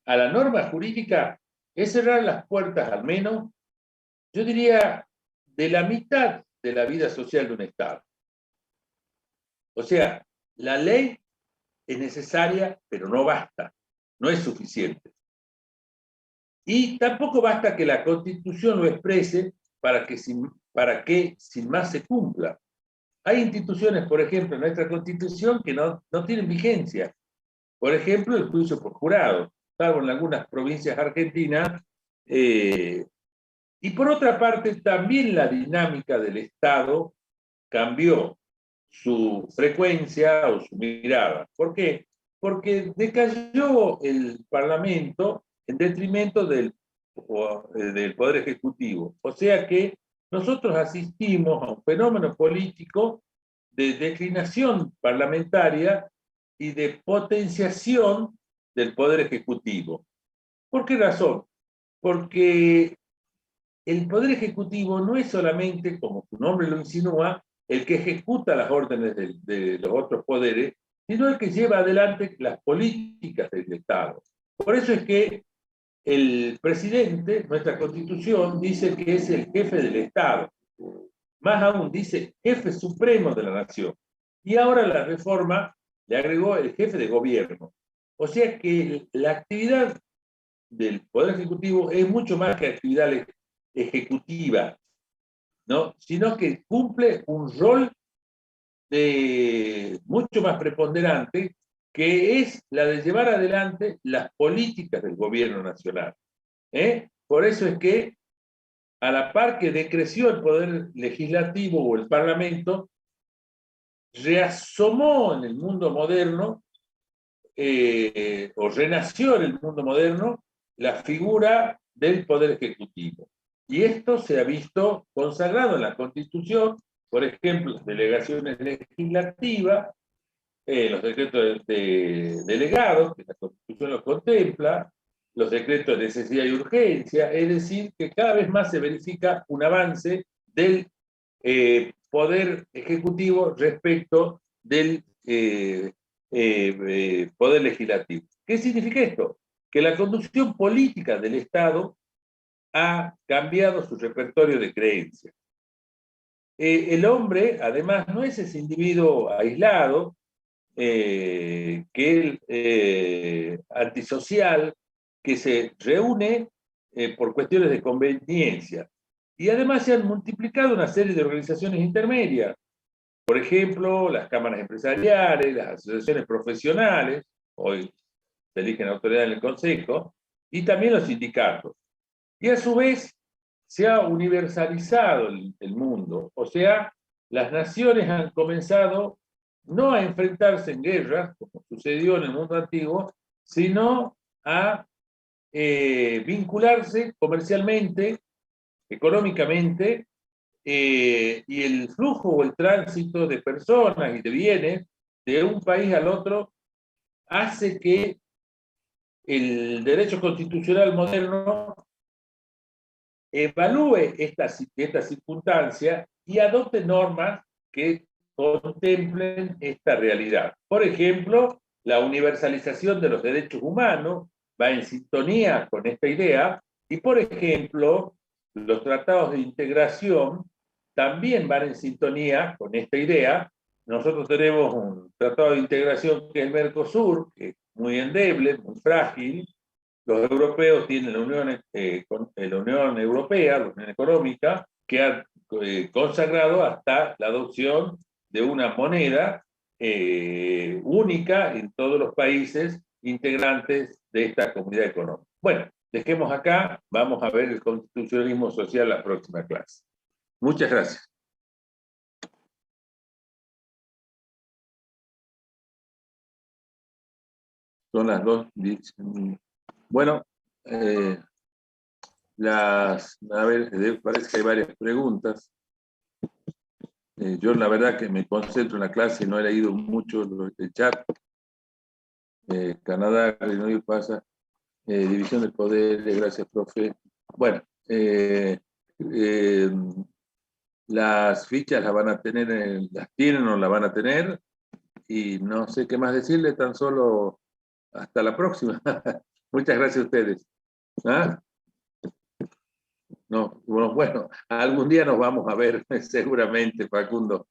a la norma jurídica es cerrar las puertas, al menos, yo diría, de la mitad de la vida social de un Estado. O sea, la ley es necesaria, pero no basta, no es suficiente. Y tampoco basta que la Constitución lo exprese para que sin más se cumpla. Hay instituciones, por ejemplo, en nuestra Constitución que no tienen vigencia. Por ejemplo, el juicio por jurado, salvo en algunas provincias argentinas. Y por otra parte, también la dinámica del Estado cambió su frecuencia o su mirada. ¿Por qué? Porque decayó el Parlamento en detrimento del Poder Ejecutivo. O sea que nosotros asistimos a un fenómeno político de declinación parlamentaria y de potenciación del Poder Ejecutivo. ¿Por qué razón? Porque el Poder Ejecutivo no es solamente, como su nombre lo insinúa, el que ejecuta las órdenes de los otros poderes, sino el que lleva adelante las políticas del Estado. Por eso es que el presidente, nuestra Constitución, dice que es el jefe del Estado. Más aún, dice jefe supremo de la nación. Y ahora la reforma le agregó el jefe de gobierno. O sea que la actividad del Poder Ejecutivo es mucho más que actividad ejecutiva, ¿no? Sino que cumple un rol mucho más preponderante, que es la de llevar adelante las políticas del gobierno nacional. Por eso es que, a la par que decreció el poder legislativo o el parlamento, reasomó en el mundo moderno, o renació en el mundo moderno, la figura del poder ejecutivo. Y esto se ha visto consagrado en la Constitución, por ejemplo, las delegaciones legislativas, los decretos de delegados, que la Constitución los contempla, los decretos de necesidad y urgencia, es decir, que cada vez más se verifica un avance del poder ejecutivo respecto del poder legislativo. ¿Qué significa esto? Que la conducción política del Estado ha cambiado su repertorio de creencias. El hombre, además, no es ese individuo aislado, antisocial, que se reúne por cuestiones de conveniencia. Y además se han multiplicado una serie de organizaciones intermedias. Por ejemplo, las cámaras empresariales, las asociaciones profesionales, hoy se eligen autoridades en el Consejo, y también los sindicatos. Y a su vez se ha universalizado el mundo, o sea, las naciones han comenzado no a enfrentarse en guerras, como sucedió en el mundo antiguo, sino a vincularse comercialmente, económicamente, y el flujo o el tránsito de personas y de bienes de un país al otro hace que el derecho constitucional moderno evalúe esta circunstancia y adopte normas que contemplen esta realidad. Por ejemplo, la universalización de los derechos humanos va en sintonía con esta idea y, por ejemplo, los tratados de integración también van en sintonía con esta idea. Nosotros tenemos un tratado de integración que es el Mercosur, que es muy endeble, muy frágil. Los europeos tienen la Unión Europea, la Unión Económica, que ha consagrado hasta la adopción de una moneda única en todos los países integrantes de esta comunidad económica. Bueno, dejemos acá, vamos a ver el constitucionalismo social la próxima clase. Muchas gracias. Son las 2:10. Bueno, a ver, parece que hay varias preguntas. Yo la verdad que me concentro en la clase y no he leído mucho el chat. Canadá, no pasa. División del poder, gracias, profe. Bueno, las fichas las van a tener, las tienen o las van a tener, y no sé qué más decirle, tan solo hasta la próxima. Muchas gracias a ustedes. ¿Ah? No, bueno, algún día nos vamos a ver, seguramente, Facundo.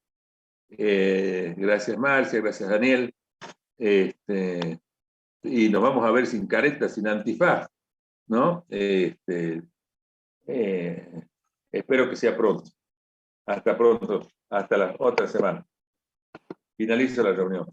Gracias, Marcia, gracias, Daniel. Y nos vamos a ver sin careta, sin antifaz, ¿no? Espero que sea pronto. Hasta pronto, hasta la otra semana. Finalizo la reunión.